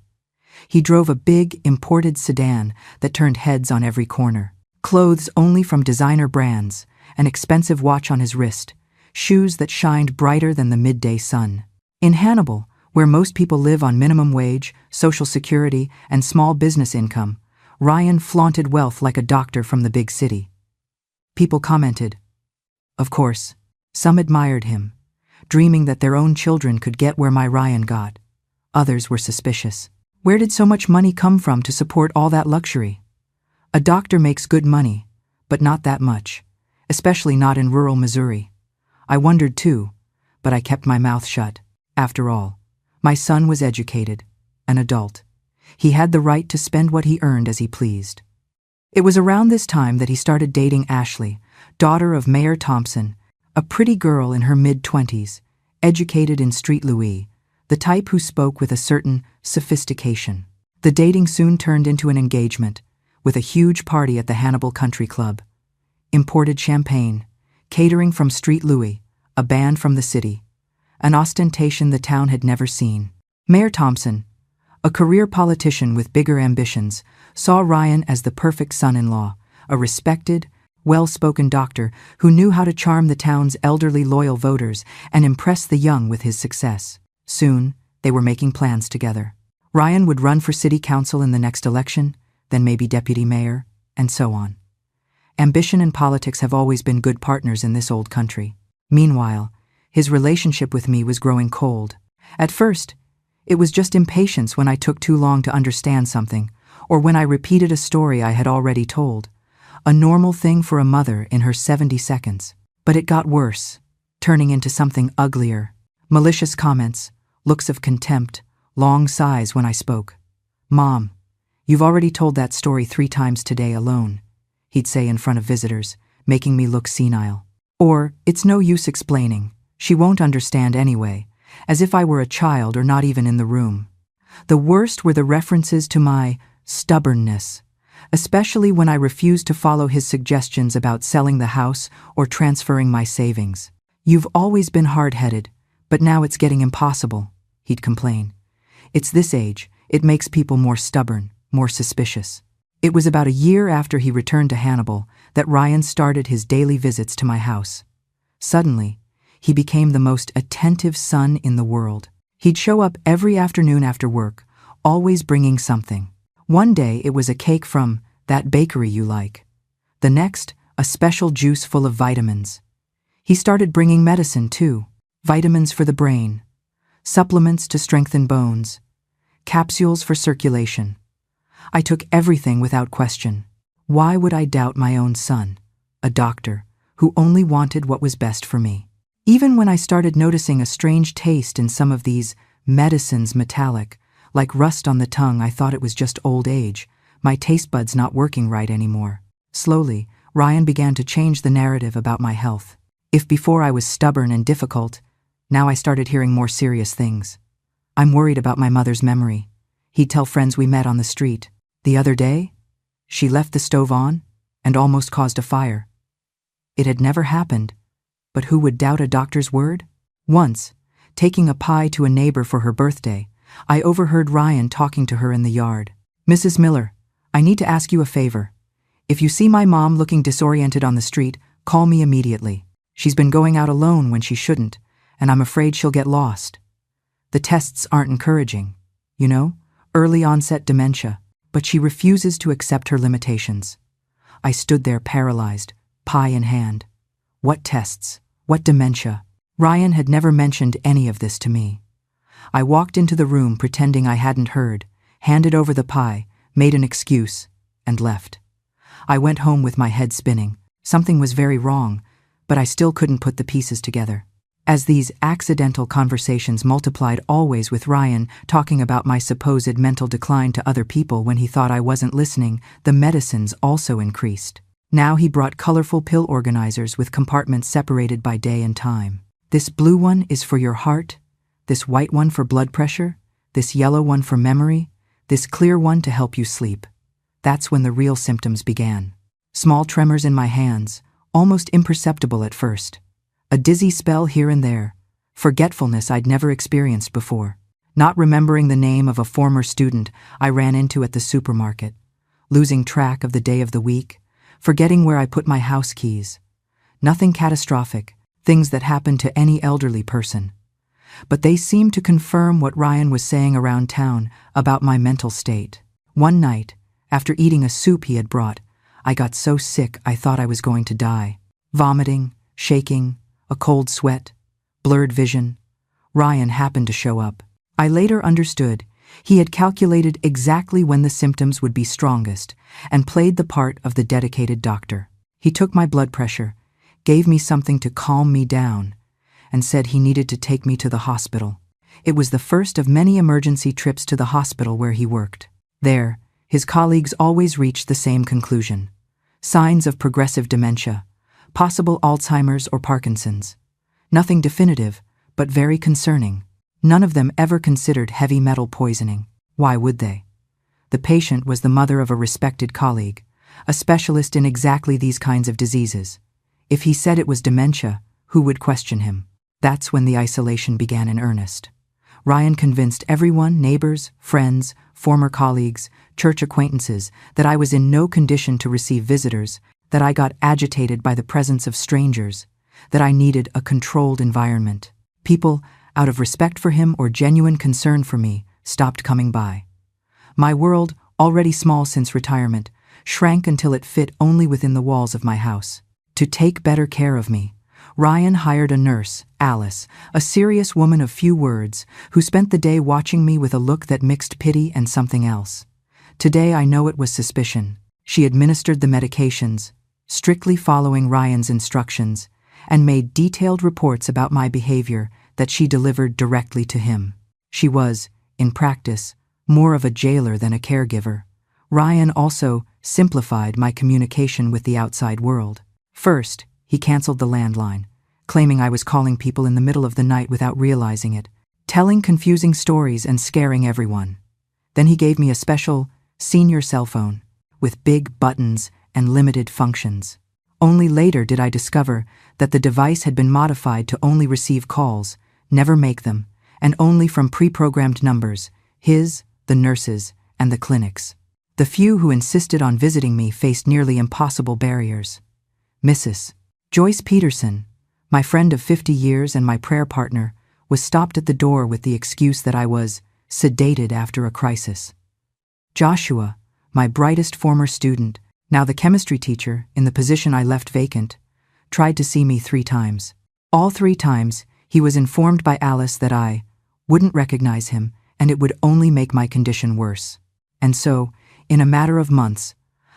He drove a big, imported sedan that turned heads on every corner. Clothes only from designer brands, an expensive watch on his wrist, shoes that shined brighter than the midday sun. In Hannibal, where most people live on minimum wage, Social Security, and small business income, Ryan flaunted wealth like a doctor from the big city. People commented. Of course, some admired him, dreaming that their own children could get where my Ryan got. Others were suspicious. Where did so much money come from to support all that luxury? A doctor makes good money, but not that much, especially not in rural Missouri. I wondered too, but I kept my mouth shut. After all, my son was educated, an adult. He had the right to spend what he earned as he pleased. It was around this time that he started dating Ashley, daughter of Mayor Thompson, a pretty girl in her mid-20s, educated in Street Louis, the type who spoke with a certain sophistication. The dating soon turned into an engagement, with a huge party at the Hannibal Country Club. imported champagne, catering from Street Louis, a band from the city, an ostentation the town had never seen. Mayor Thompson, a career politician with bigger ambitions, saw Ryan as the perfect son-in-law, a respected, well-spoken doctor who knew how to charm the town's elderly loyal voters and impress the young with his success. Soon, they were making plans together. Ryan would run for city council in the next election, then maybe deputy mayor, and so on. Ambition and politics have always been good partners in this old country. Meanwhile, his relationship with me was growing cold. At first, it was just impatience when I took too long to understand something, or when I repeated a story I had already told. A normal thing for a mother in her 70 seconds. But it got worse, turning into something uglier. Malicious comments, looks of contempt, long sighs when I spoke. "Mom, you've already told that story 3 times today alone," he'd say in front of visitors, making me look senile. Or, "It's no use explaining. She won't understand anyway," as if I were a child or not even in the room. The worst were the references to my stubbornness, especially when I refused to follow his suggestions about selling the house or transferring my savings. "You've always been hard-headed, but now it's getting impossible," he'd complain. "It's this age, it makes people more stubborn, more suspicious." It was about a year after he returned to Hannibal that Ryan started his daily visits to my house. Suddenly, he became the most attentive son in the world. He'd show up every afternoon after work, always bringing something. One day it was a cake from "that bakery you like." The next, a special juice full of vitamins. He started bringing medicine too. Vitamins for the brain, supplements to strengthen bones, capsules for circulation. I took everything without question. Why would I doubt my own son, a doctor, who only wanted what was best for me? Even when I started noticing a strange taste in some of these medicines, metallic, like rust on the tongue, I thought it was just old age, my taste buds not working right anymore. Slowly, Ryan began to change the narrative about my health. If before I was stubborn and difficult, now I started hearing more serious things. "I'm worried about my mother's memory," he'd tell friends we met on the street. "The other day, she left the stove on and almost caused a fire." It had never happened, but who would doubt a doctor's word? Once, taking a pie to a neighbor for her birthday, I overheard Ryan talking to her in the yard. "Mrs. Miller, I need to ask you a favor. If you see my mom looking disoriented on the street, call me immediately. She's been going out alone when she shouldn't, and I'm afraid she'll get lost. The tests aren't encouraging, you know, early onset dementia, but she refuses to accept her limitations." I stood there paralyzed, pie in hand. What tests? What dementia? Ryan had never mentioned any of this to me. I walked into the room pretending I hadn't heard, handed over the pie, made an excuse, and left. I went home with my head spinning. Something was very wrong, but I still couldn't put the pieces together. As these accidental conversations multiplied, always with Ryan talking about my supposed mental decline to other people when he thought I wasn't listening, the medicines also increased. Now he brought colorful pill organizers with compartments separated by day and time. "This blue one is for your heart, this white one for blood pressure, this yellow one for memory, this clear one to help you sleep." That's when the real symptoms began. Small tremors in my hands, almost imperceptible at first. A dizzy spell here and there. Forgetfulness I'd never experienced before. Not remembering the name of a former student I ran into at the supermarket. Losing track of the day of the week. Forgetting where I put my house keys. Nothing catastrophic, things that happen to any elderly person. But they seemed to confirm what Ryan was saying around town about my mental state. One night, after eating a soup he had brought, I got so sick I thought I was going to die. Vomiting, shaking, a cold sweat, blurred vision. Ryan happened to show up. I later understood he had calculated exactly when the symptoms would be strongest and played the part of the dedicated doctor. He took my blood pressure, gave me something to calm me down, and said he needed to take me to the hospital. It was the first of many emergency trips to the hospital where he worked. There, his colleagues always reached the same conclusion. Signs of progressive dementia, possible Alzheimer's or Parkinson's. Nothing definitive, but very concerning. None of them ever considered heavy metal poisoning. Why would they? The patient was the mother of a respected colleague, a specialist in exactly these kinds of diseases. If he said it was dementia, who would question him? That's when the isolation began in earnest. Ryan convinced everyone, neighbors, friends, former colleagues, church acquaintances, that I was in no condition to receive visitors, that I got agitated by the presence of strangers, that I needed a controlled environment. People, out of respect for him or genuine concern for me, stopped coming by. My world, already small since retirement, shrank until it fit only within the walls of my house. To take better care of me, Ryan hired a nurse, Alice, a serious woman of few words, who spent the day watching me with a look that mixed pity and something else. Today I know it was suspicion. She administered the medications, strictly following Ryan's instructions, and made detailed reports about my behavior that she delivered directly to him. She was, in practice, more of a jailer than a caregiver. Ryan also simplified my communication with the outside world. First, he canceled the landline, claiming I was calling people in the middle of the night without realizing it, telling confusing stories and scaring everyone. Then he gave me a special senior cell phone with big buttons and limited functions. Only later did I discover that the device had been modified to only receive calls, never make them, and only from pre-programmed numbers, his, the nurses, and the clinic's. The few who insisted on visiting me faced nearly impossible barriers. Mrs. Joyce Peterson, my friend of 50 years and my prayer partner, was stopped at the door with the excuse that I was sedated after a crisis. Joshua, my brightest former student, now the chemistry teacher in the position I left vacant, tried to see me 3 times. All 3 times, he was informed by Alice that I wouldn't recognize him and it would only make my condition worse. And so, in a matter of months,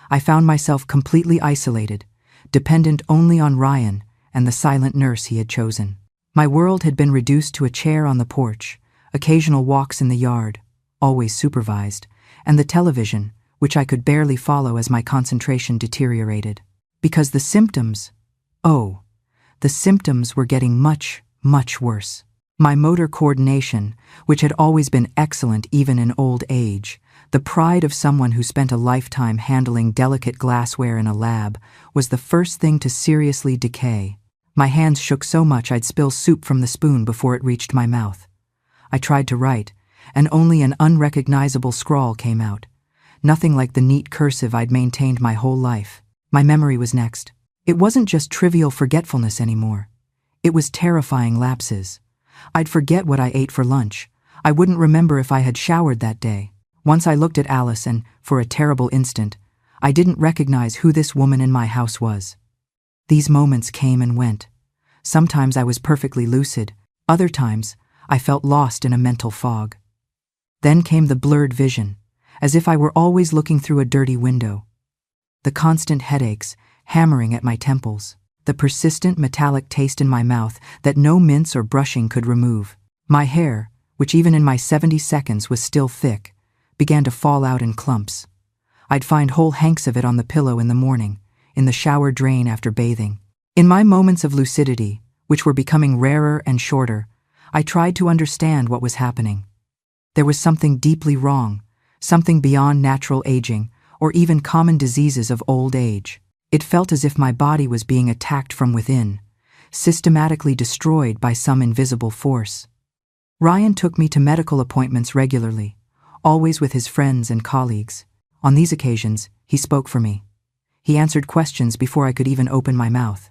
I found myself completely isolated, dependent only on Ryan and the silent nurse he had chosen. My world had been reduced to a chair on the porch, occasional walks in the yard, always supervised, and the television, which I could barely follow as my concentration deteriorated. Because the symptoms were getting much, much worse. My motor coordination, which had always been excellent even in old age, the pride of someone who spent a lifetime handling delicate glassware in a lab, was the first thing to seriously decay. My hands shook so much I'd spill soup from the spoon before it reached my mouth. I tried to write, and only an unrecognizable scrawl came out. Nothing like the neat cursive I'd maintained my whole life. My memory was next. It wasn't just trivial forgetfulness anymore. It was terrifying lapses. I'd forget what I ate for lunch. I wouldn't remember if I had showered that day. Once I looked at Alice and, for a terrible instant, I didn't recognize who this woman in my house was. These moments came and went. Sometimes I was perfectly lucid. Other times, I felt lost in a mental fog. Then came the blurred vision, as if I were always looking through a dirty window. The constant headaches, hammering at my temples. The persistent metallic taste in my mouth that no mints or brushing could remove. My hair, which even in my 70 seconds was still thick, began to fall out in clumps. I'd find whole hanks of it on the pillow in the morning, in the shower drain after bathing. In my moments of lucidity, which were becoming rarer and shorter, I tried to understand what was happening. There was something deeply wrong, something beyond natural aging, or even common diseases of old age. It felt as if my body was being attacked from within, systematically destroyed by some invisible force. Ryan took me to medical appointments regularly, always with his friends and colleagues. On these occasions, he spoke for me. He answered questions before I could even open my mouth.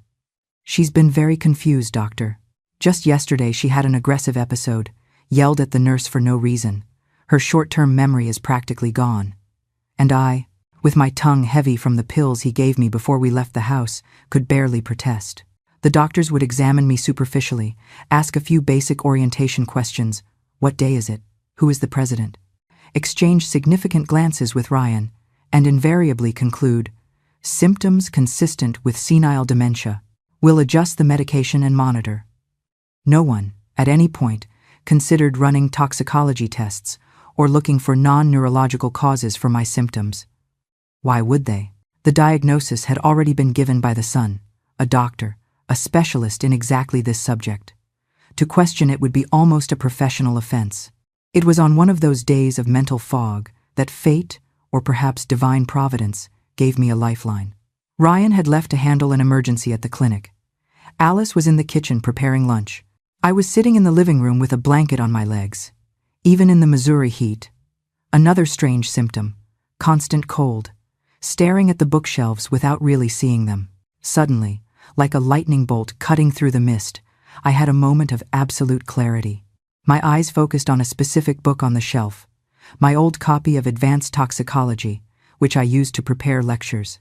"She's been very confused, doctor. Just yesterday she had an aggressive episode, yelled at the nurse for no reason. Her short-term memory is practically gone." And I, with my tongue heavy from the pills he gave me before we left the house, could barely protest. The doctors would examine me superficially, ask a few basic orientation questions. What day is it? Who is the president? Exchange significant glances with Ryan, and invariably conclude, symptoms consistent with senile dementia. Will adjust the medication and monitor. No one, at any point, considered running toxicology tests or looking for non-neurological causes for my symptoms. Why would they? The diagnosis had already been given by the son, a doctor, a specialist in exactly this subject. To question it would be almost a professional offense. It was on one of those days of mental fog that fate, or perhaps divine providence, gave me a lifeline. Ryan had left to handle an emergency at the clinic. Alice was in the kitchen preparing lunch. I was sitting in the living room with a blanket on my legs. Even in the Missouri heat. Another strange symptom, constant cold, staring at the bookshelves without really seeing them. Suddenly, like a lightning bolt cutting through the mist, I had a moment of absolute clarity. My eyes focused on a specific book on the shelf, my old copy of Advanced Toxicology, which I used to prepare lectures.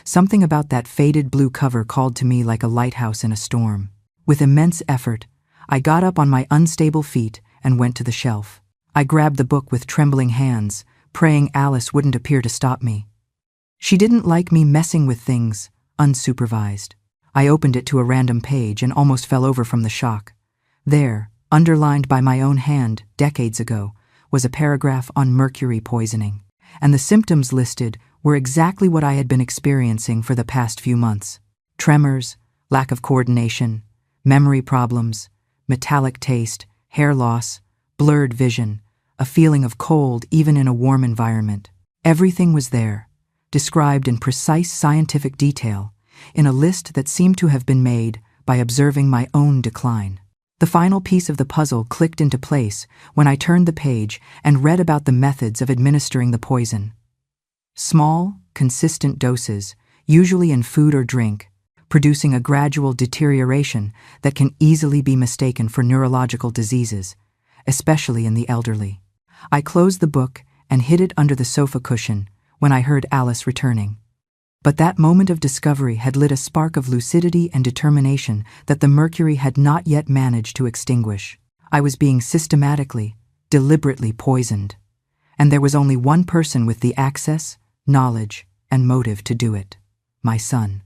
Something about that faded blue cover called to me like a lighthouse in a storm. With immense effort, I got up on my unstable feet and went to the shelf. I grabbed the book with trembling hands, praying Alice wouldn't appear to stop me. She didn't like me messing with things, unsupervised. I opened it to a random page and almost fell over from the shock. There, underlined by my own hand decades ago, was a paragraph on mercury poisoning, and the symptoms listed were exactly what I had been experiencing for the past few months. Tremors, lack of coordination, memory problems, metallic taste, hair loss, blurred vision, a feeling of cold even in a warm environment. Everything was there, described in precise scientific detail, in a list that seemed to have been made by observing my own decline. The final piece of the puzzle clicked into place when I turned the page and read about the methods of administering the poison. Small, consistent doses, usually in food or drink, producing a gradual deterioration that can easily be mistaken for neurological diseases, especially in the elderly. I closed the book and hid it under the sofa cushion when I heard Alice returning. But that moment of discovery had lit a spark of lucidity and determination that the mercury had not yet managed to extinguish. I was being systematically, deliberately poisoned, and there was only one person with the access, knowledge, and motive to do it: my son.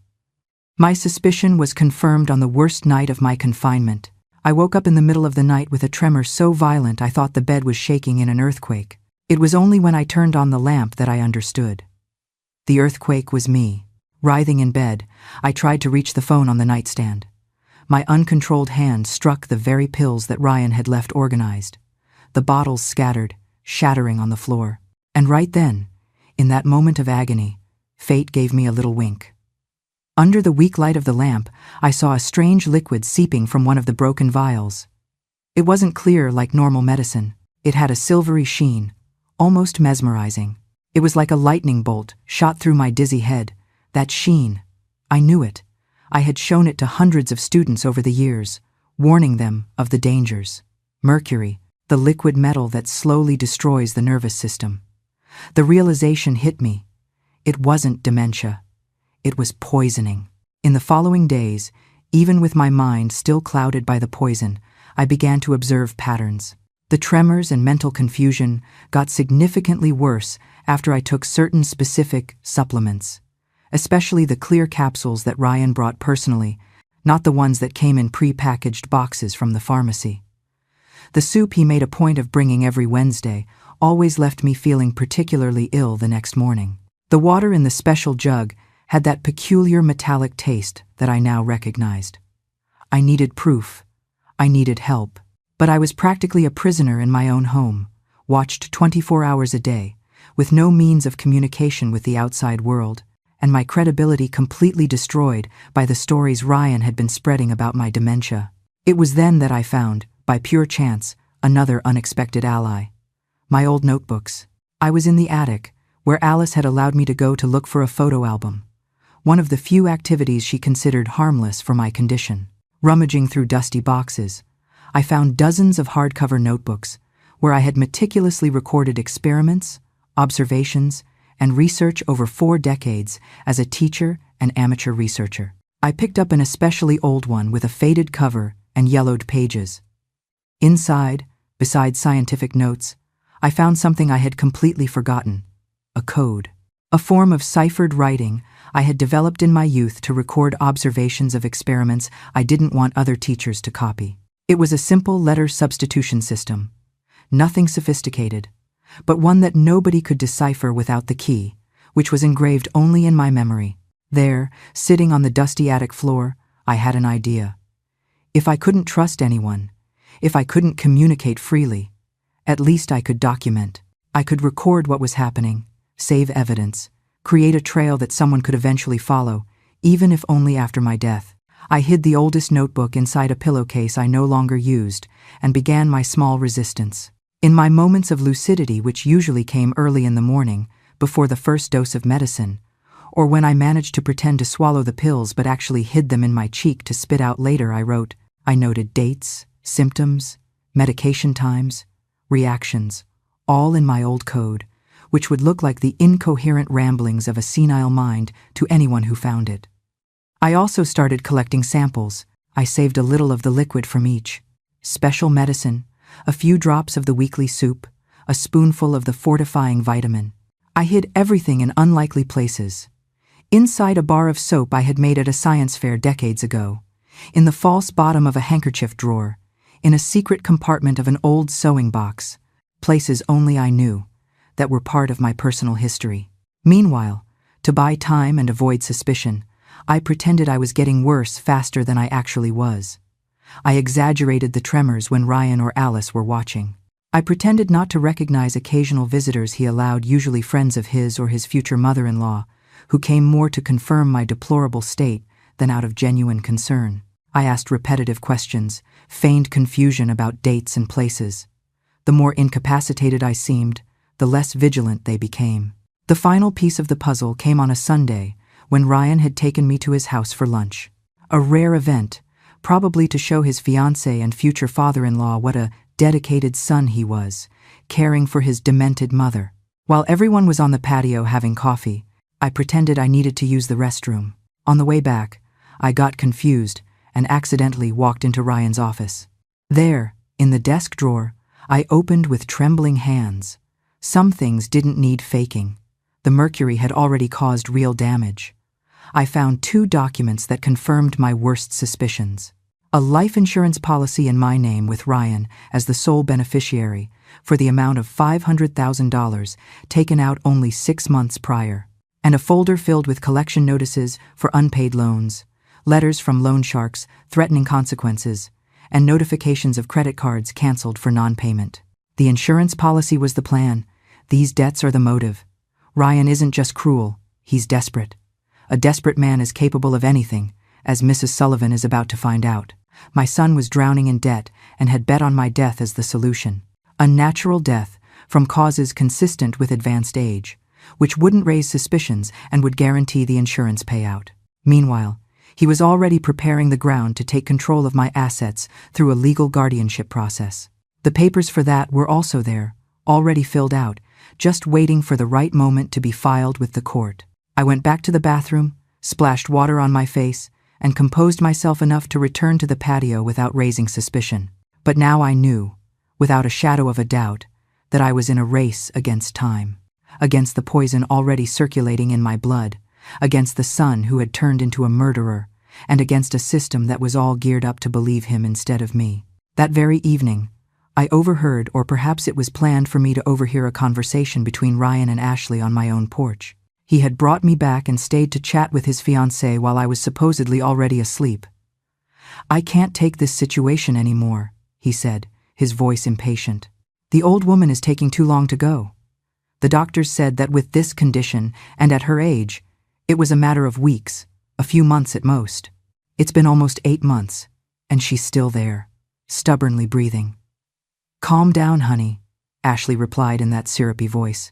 My suspicion was confirmed on the worst night of my confinement. I woke up in the middle of the night with a tremor so violent I thought the bed was shaking in an earthquake. It was only when I turned on the lamp that I understood. The earthquake was me. Writhing in bed, I tried to reach the phone on the nightstand. My uncontrolled hand struck the very pills that Ryan had left organized. The bottles scattered, shattering on the floor. And right then, in that moment of agony, fate gave me a little wink. Under the weak light of the lamp, I saw a strange liquid seeping from one of the broken vials. It wasn't clear like normal medicine. It had a silvery sheen, almost mesmerizing. It was like a lightning bolt shot through my dizzy head. That sheen, I knew it. I had shown it to hundreds of students over the years, warning them of the dangers. Mercury, the liquid metal that slowly destroys the nervous system. The realization hit me. It wasn't dementia. It was poisoning. In the following days, even with my mind still clouded by the poison, I began to observe patterns. The tremors and mental confusion got significantly worse after I took certain specific supplements, especially the clear capsules that Ryan brought personally, not the ones that came in pre-packaged boxes from the pharmacy. The soup he made a point of bringing every Wednesday always left me feeling particularly ill the next morning. The water in the special jug had that peculiar metallic taste that I now recognized. I needed proof. I needed help. But I was practically a prisoner in my own home, watched 24 hours a day, with no means of communication with the outside world, and my credibility completely destroyed by the stories Ryan had been spreading about my dementia. It was then that I found, by pure chance, another unexpected ally: my old notebooks. I was in the attic, where Alice had allowed me to go to look for a photo album, one of the few activities she considered harmless for my condition. Rummaging through dusty boxes, I found dozens of hardcover notebooks where I had meticulously recorded experiments, observations, and research over 4 decades as a teacher and amateur researcher. I picked up an especially old one with a faded cover and yellowed pages. Inside, beside scientific notes, I found something I had completely forgotten: a code. A form of ciphered writing I had developed in my youth to record observations of experiments I didn't want other teachers to copy. It was a simple letter substitution system, nothing sophisticated, but one that nobody could decipher without the key, which was engraved only in my memory. There, sitting on the dusty attic floor, I had an idea. If I couldn't trust anyone, if I couldn't communicate freely, at least I could document. I could record what was happening, save evidence, create a trail that someone could eventually follow, even if only after my death. I hid the oldest notebook inside a pillowcase I no longer used and began my small resistance. In my moments of lucidity, which usually came early in the morning, before the first dose of medicine, or when I managed to pretend to swallow the pills but actually hid them in my cheek to spit out later, I noted dates, symptoms, medication times, reactions, all in my old code, which would look like the incoherent ramblings of a senile mind to anyone who found it. I also started collecting samples. I saved a little of the liquid from each. Special medicine, a few drops of the weekly soup, a spoonful of the fortifying vitamin. I hid everything in unlikely places. Inside a bar of soap I had made at a science fair decades ago, in the false bottom of a handkerchief drawer, in a secret compartment of an old sewing box, places only I knew, that were part of my personal history. Meanwhile, to buy time and avoid suspicion, I pretended I was getting worse faster than I actually was. I exaggerated the tremors when Ryan or Alice were watching. I pretended not to recognize occasional visitors he allowed, usually friends of his or his future mother-in-law, who came more to confirm my deplorable state than out of genuine concern. I asked repetitive questions, feigned confusion about dates and places. The more incapacitated I seemed, the less vigilant they became. The final piece of the puzzle came on a Sunday, when Ryan had taken me to his house for lunch. A rare event, probably to show his fiancée and future father-in-law what a dedicated son he was, caring for his demented mother. While everyone was on the patio having coffee, I pretended I needed to use the restroom. On the way back, I got confused and accidentally walked into Ryan's office. There, in the desk drawer, I opened with trembling hands. Some things didn't need faking. The mercury had already caused real damage. I found 2 documents that confirmed my worst suspicions. A life insurance policy in my name with Ryan as the sole beneficiary for the amount of $500,000 taken out only 6 months prior, and a folder filled with collection notices for unpaid loans, letters from loan sharks threatening consequences, and notifications of credit cards canceled for non-payment. The insurance policy was the plan. These debts are the motive. Ryan isn't just cruel, he's desperate. A desperate man is capable of anything, as Mrs. Sullivan is about to find out. My son was drowning in debt and had bet on my death as the solution. A natural death from causes consistent with advanced age, which wouldn't raise suspicions and would guarantee the insurance payout. Meanwhile, he was already preparing the ground to take control of my assets through a legal guardianship process. The papers for that were also there, already filled out, just waiting for the right moment to be filed with the court. I went back to the bathroom, splashed water on my face, and composed myself enough to return to the patio without raising suspicion. But now I knew, without a shadow of a doubt, that I was in a race against time, against the poison already circulating in my blood, against the son who had turned into a murderer, and against a system that was all geared up to believe him instead of me. That very evening, I overheard, or perhaps it was planned for me to overhear, a conversation between Ryan and Ashley on my own porch. He had brought me back and stayed to chat with his fiancée while I was supposedly already asleep. "I can't take this situation anymore," he said, his voice impatient. "The old woman is taking too long to go. The doctors said that with this condition and at her age, it was a matter of weeks, a few months at most. It's been almost 8 months, and she's still there, stubbornly breathing." "Calm down, honey," Ashley replied in that syrupy voice.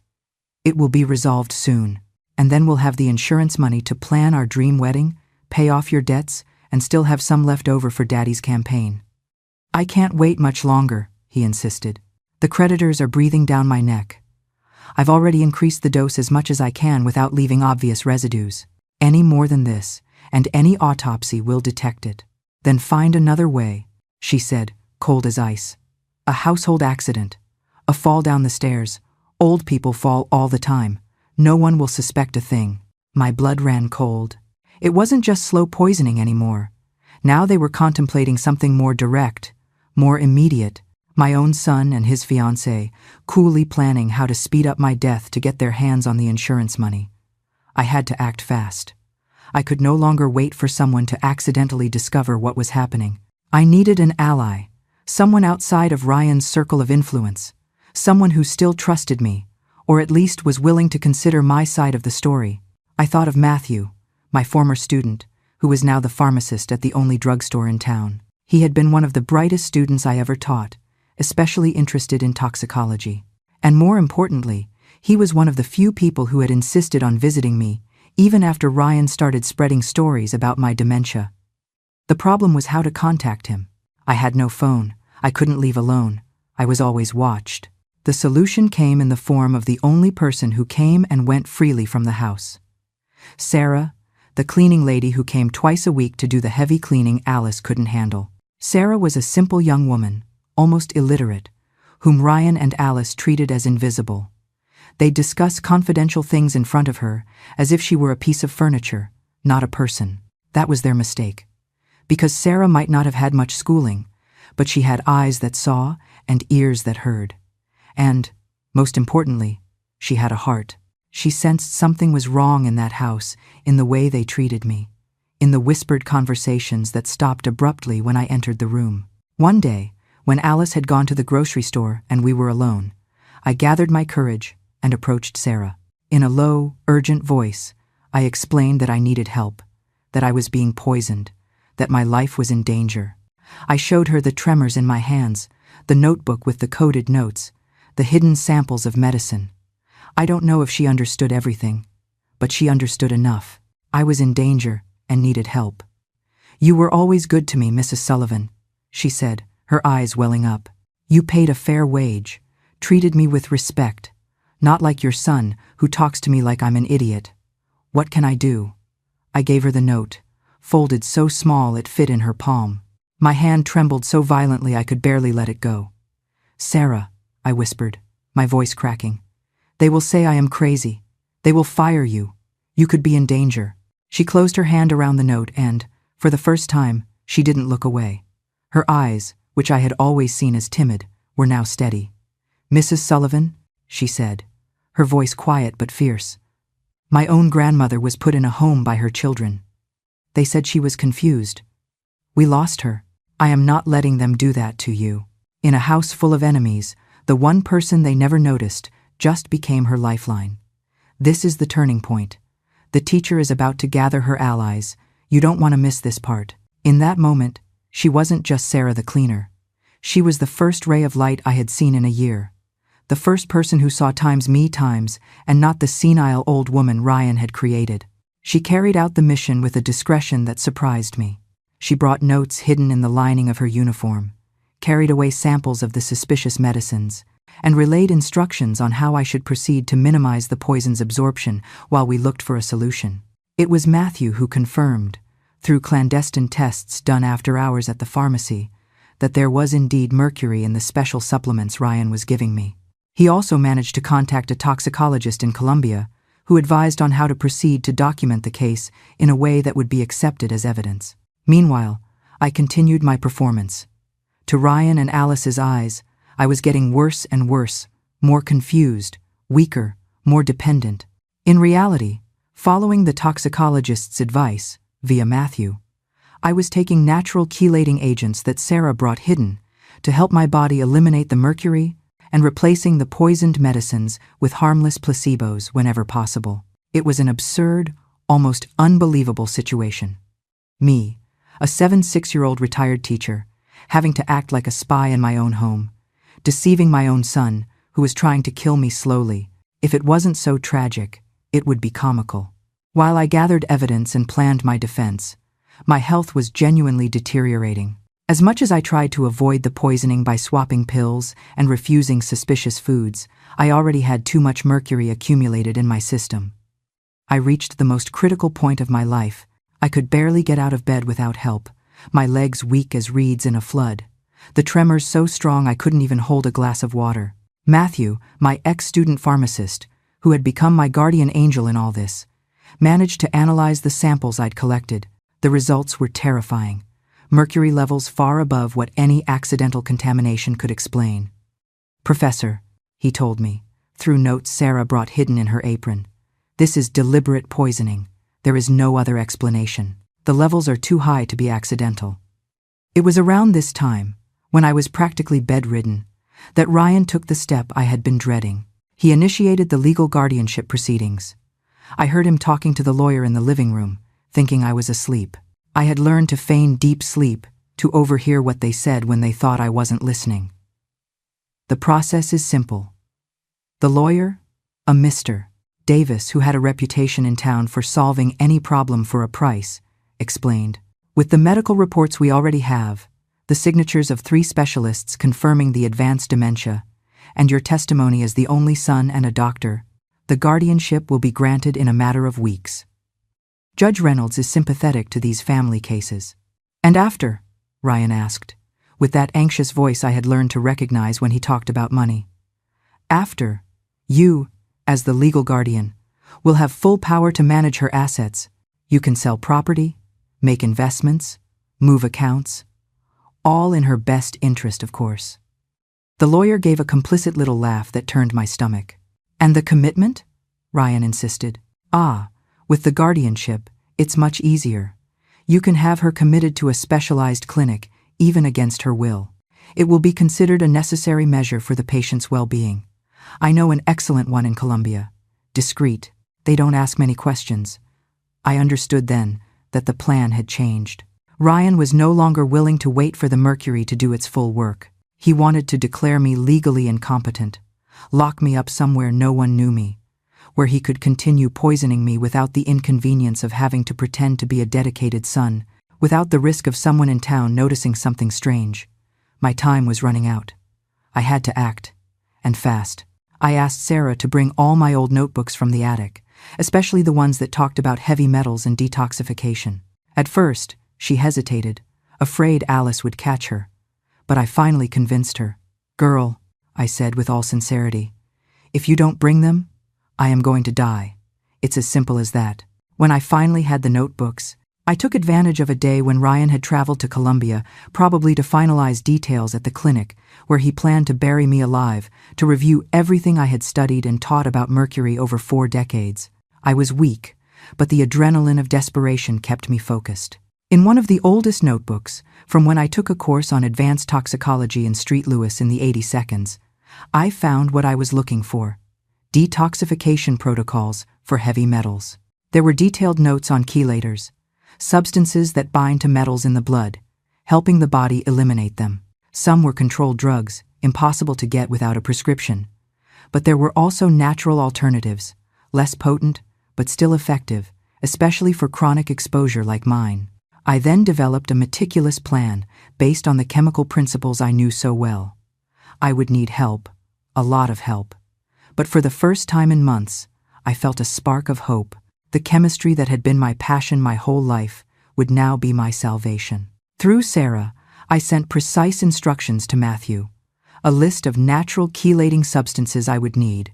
"It will be resolved soon, and then we'll have the insurance money to plan our dream wedding, pay off your debts, and still have some left over for Daddy's campaign." "I can't wait much longer," he insisted. "The creditors are breathing down my neck. I've already increased the dose as much as I can without leaving obvious residues. Any more than this, and any autopsy will detect it." "Then find another way," she said, cold as ice. "A household accident. A fall down the stairs. Old people fall all the time. No one will suspect a thing." My blood ran cold. It wasn't just slow poisoning anymore. Now they were contemplating something more direct, more immediate. My own son and his fiancée, coolly planning how to speed up my death to get their hands on the insurance money. I had to act fast. I could no longer wait for someone to accidentally discover what was happening. I needed an ally, someone outside of Ryan's circle of influence, someone who still trusted me, or at least was willing to consider my side of the story. I thought of Matthew, my former student, who was now the pharmacist at the only drugstore in town. He had been one of the brightest students I ever taught, especially interested in toxicology. And more importantly, he was one of the few people who had insisted on visiting me, even after Ryan started spreading stories about my dementia. The problem was how to contact him. I had no phone. I couldn't leave alone. I was always watched. The solution came in the form of the only person who came and went freely from the house. Sarah, the cleaning lady who came twice a week to do the heavy cleaning Alice couldn't handle. Sarah was a simple young woman, almost illiterate, whom Ryan and Alice treated as invisible. They'd discuss confidential things in front of her, as if she were a piece of furniture, not a person. That was their mistake. Because Sarah might not have had much schooling, but she had eyes that saw and ears that heard. And, most importantly, she had a heart. She sensed something was wrong in that house, in the way they treated me, in the whispered conversations that stopped abruptly when I entered the room. One day, when Alice had gone to the grocery store and we were alone, I gathered my courage and approached Sarah. In a low, urgent voice, I explained that I needed help, that I was being poisoned, that my life was in danger. I showed her the tremors in my hands, the notebook with the coded notes, the hidden samples of medicine. I don't know if she understood everything, but she understood enough. I was in danger and needed help. "You were always good to me, Mrs. Sullivan," she said, her eyes welling up. "You paid a fair wage, treated me with respect, not like your son who talks to me like I'm an idiot. What can I do?" I gave her the note, folded so small it fit in her palm. My hand trembled so violently I could barely let it go. "Sarah," I whispered, my voice cracking, "they will say I am crazy. They will fire you. You could be in danger." She closed her hand around the note and, for the first time, she didn't look away. Her eyes, which I had always seen as timid, were now steady. "Mrs. Sullivan," she said, her voice quiet but fierce, "my own grandmother was put in a home by her children. They said she was confused. We lost her. I am not letting them do that to you." In a house full of enemies, the one person they never noticed just became her lifeline. This is the turning point. The teacher is about to gather her allies. You don't want to miss this part. In that moment, she wasn't just Sarah the cleaner. She was the first ray of light I had seen in a year. The first person who saw me times, and not the senile old woman Ryan had created. She carried out the mission with a discretion that surprised me. She brought notes hidden in the lining of her uniform, carried away samples of the suspicious medicines, and relayed instructions on how I should proceed to minimize the poison's absorption while we looked for a solution. It was Matthew who confirmed, through clandestine tests done after hours at the pharmacy, that there was indeed mercury in the special supplements Ryan was giving me. He also managed to contact a toxicologist in Colombia, who advised on how to proceed to document the case in a way that would be accepted as evidence. Meanwhile, I continued my performance. To Ryan and Alice's eyes, I was getting worse and worse, more confused, weaker, more dependent. In reality, following the toxicologist's advice, via Matthew, I was taking natural chelating agents that Sarah brought hidden to help my body eliminate the mercury and replacing the poisoned medicines with harmless placebos whenever possible. It was an absurd, almost unbelievable situation. Me, a 6-year-old retired teacher, having to act like a spy in my own home, deceiving my own son, who was trying to kill me slowly. If it wasn't so tragic, it would be comical. While I gathered evidence and planned my defense, my health was genuinely deteriorating. As much as I tried to avoid the poisoning by swapping pills and refusing suspicious foods, I already had too much mercury accumulated in my system. I reached the most critical point of my life. I could barely get out of bed without help, my legs weak as reeds in a flood, the tremors so strong I couldn't even hold a glass of water. Matthew, my ex-student pharmacist, who had become my guardian angel in all this, managed to analyze the samples I'd collected. The results were terrifying. Mercury levels far above what any accidental contamination could explain. "Professor," he told me, through notes Sarah brought hidden in her apron, "this is deliberate poisoning. There is no other explanation. The levels are too high to be accidental." It was around this time, when I was practically bedridden, that Ryan took the step I had been dreading. He initiated the legal guardianship proceedings. I heard him talking to the lawyer in the living room, thinking I was asleep. I had learned to feign deep sleep, to overhear what they said when they thought I wasn't listening. The process is simple. The lawyer, a Mr. Davis, who had a reputation in town for solving any problem for a price, explained. With the medical reports we already have, the signatures of 3 specialists confirming the advanced dementia, and your testimony as the only son and a doctor, the guardianship will be granted in a matter of weeks. Judge Reynolds is sympathetic to these family cases. And after? Ryan asked, with that anxious voice I had learned to recognize when he talked about money. After, you, as the legal guardian, will have full power to manage her assets. You can sell property, make investments, move accounts, all in her best interest, of course. The lawyer gave a complicit little laugh that turned my stomach. And the commitment? Ryan insisted. With the guardianship, it's much easier. You can have her committed to a specialized clinic, even against her will. It will be considered a necessary measure for the patient's well-being. I know an excellent one in Colombia. Discreet. They don't ask many questions. I understood then that the plan had changed. Ryan was no longer willing to wait for the mercury to do its full work. He wanted to declare me legally incompetent, lock me up somewhere no one knew me, where he could continue poisoning me without the inconvenience of having to pretend to be a dedicated son, without the risk of someone in town noticing something strange. My time was running out. I had to act, and fast. I asked Sarah to bring all my old notebooks from the attic, especially the ones that talked about heavy metals and detoxification. At first, she hesitated, afraid Alice would catch her. But I finally convinced her. Girl, I said with all sincerity, if you don't bring them, I am going to die. It's as simple as that. When I finally had the notebooks, I took advantage of a day when Ryan had traveled to Colombia, probably to finalize details at the clinic, where he planned to bury me alive, to review everything I had studied and taught about mercury over 4 decades. I was weak, but the adrenaline of desperation kept me focused. In one of the oldest notebooks, from when I took a course on advanced toxicology in St. Louis in the 80 seconds, I found what I was looking for: detoxification protocols for heavy metals. There were detailed notes on chelators, substances that bind to metals in the blood, helping the body eliminate them. Some were controlled drugs, impossible to get without a prescription. But there were also natural alternatives, less potent, but still effective, especially for chronic exposure like mine. I then developed a meticulous plan based on the chemical principles I knew so well. I would need help, a lot of help. But for the first time in months, I felt a spark of hope. The chemistry that had been my passion my whole life would now be my salvation. Through Sarah, I sent precise instructions to Matthew, a list of natural chelating substances I would need,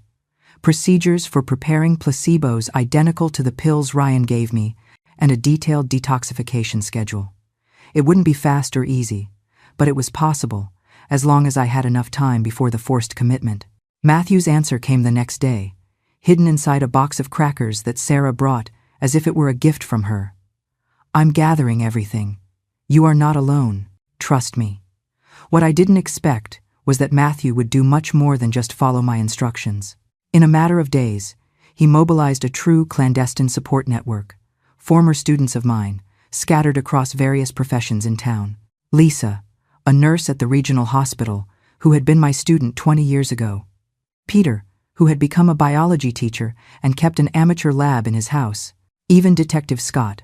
procedures for preparing placebos identical to the pills Ryan gave me, and a detailed detoxification schedule. It wouldn't be fast or easy, but it was possible, as long as I had enough time before the forced commitment. Matthew's answer came the next day, hidden inside a box of crackers that Sarah brought as if it were a gift from her. I'm gathering everything. You are not alone. Trust me. What I didn't expect was that Matthew would do much more than just follow my instructions. In a matter of days, he mobilized a true clandestine support network. Former students of mine, scattered across various professions in town. Lisa, a nurse at the regional hospital, who had been my student 20 years ago. Peter, who had become a biology teacher and kept an amateur lab in his house. Even Detective Scott,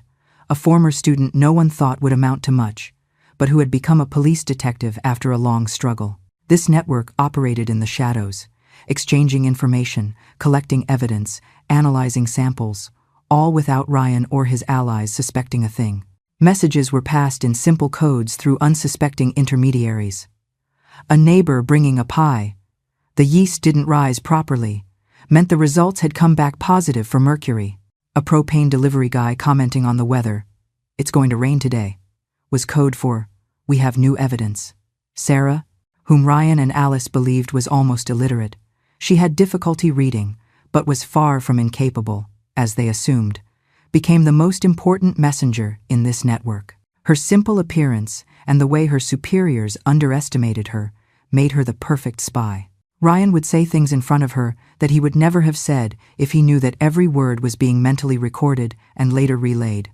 a former student no one thought would amount to much, but who had become a police detective after a long struggle. This network operated in the shadows, exchanging information, collecting evidence, analyzing samples, all without Ryan or his allies suspecting a thing. Messages were passed in simple codes through unsuspecting intermediaries. A neighbor bringing a pie. The yeast didn't rise properly, meant the results had come back positive for mercury. A propane delivery guy commenting on the weather, "It's going to rain today," was code for, "We have new evidence." Sarah, whom Ryan and Alice believed was almost illiterate, she had difficulty reading, but was far from incapable, as they assumed, became the most important messenger in this network. Her simple appearance and the way her superiors underestimated her made her the perfect spy. Ryan would say things in front of her that he would never have said if he knew that every word was being mentally recorded and later relayed.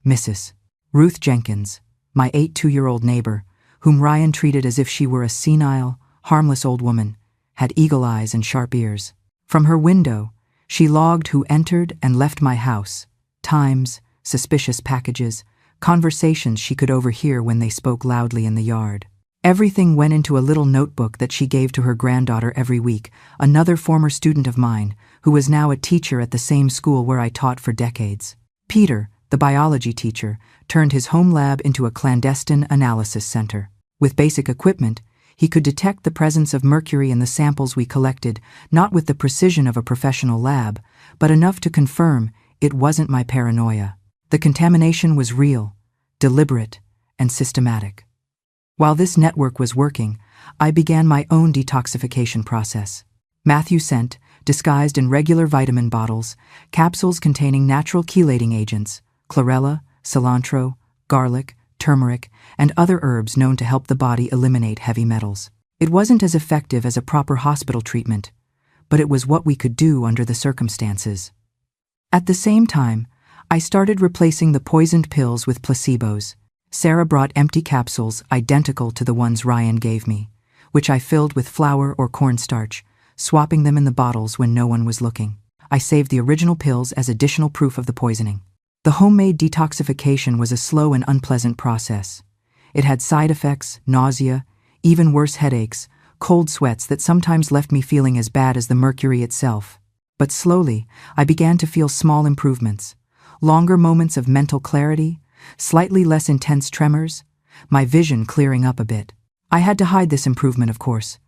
Mrs. Ruth Jenkins, my 82-year-old neighbor, whom Ryan treated as if she were a senile, harmless old woman, had eagle eyes and sharp ears. From her window, she logged who entered and left my house, times, suspicious packages, conversations she could overhear when they spoke loudly in the yard. Everything went into a little notebook that she gave to her granddaughter every week, another former student of mine, who was now a teacher at the same school where I taught for decades. Peter, the biology teacher, turned his home lab into a clandestine analysis center. With basic equipment, he could detect the presence of mercury in the samples we collected, not with the precision of a professional lab, but enough to confirm it wasn't my paranoia. The contamination was real, deliberate, and systematic. While this network was working, I began my own detoxification process. Matthew sent, disguised in regular vitamin bottles, capsules containing natural chelating agents, chlorella, cilantro, garlic, turmeric, and other herbs known to help the body eliminate heavy metals. It wasn't as effective as a proper hospital treatment, but it was what we could do under the circumstances. At the same time, I started replacing the poisoned pills with placebos. Sarah brought empty capsules identical to the ones Ryan gave me, which I filled with flour or cornstarch, swapping them in the bottles when no one was looking. I saved the original pills as additional proof of the poisoning. The homemade detoxification was a slow and unpleasant process. It had side effects, nausea, even worse headaches, cold sweats that sometimes left me feeling as bad as the mercury itself. But slowly, I began to feel small improvements. Longer moments of mental clarity, slightly less intense tremors, my vision clearing up a bit. I had to hide this improvement, of course.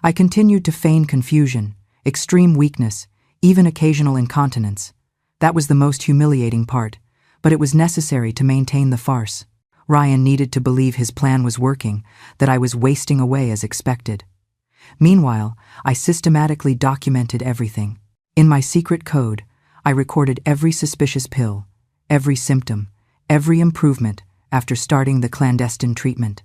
I continued to feign confusion, extreme weakness, even occasional incontinence. That was the most humiliating part, but it was necessary to maintain the farce. Ryan needed to believe his plan was working, that I was wasting away as expected. Meanwhile, I systematically documented everything. In my secret code, I recorded every suspicious pill, every symptom, every improvement after starting the clandestine treatment.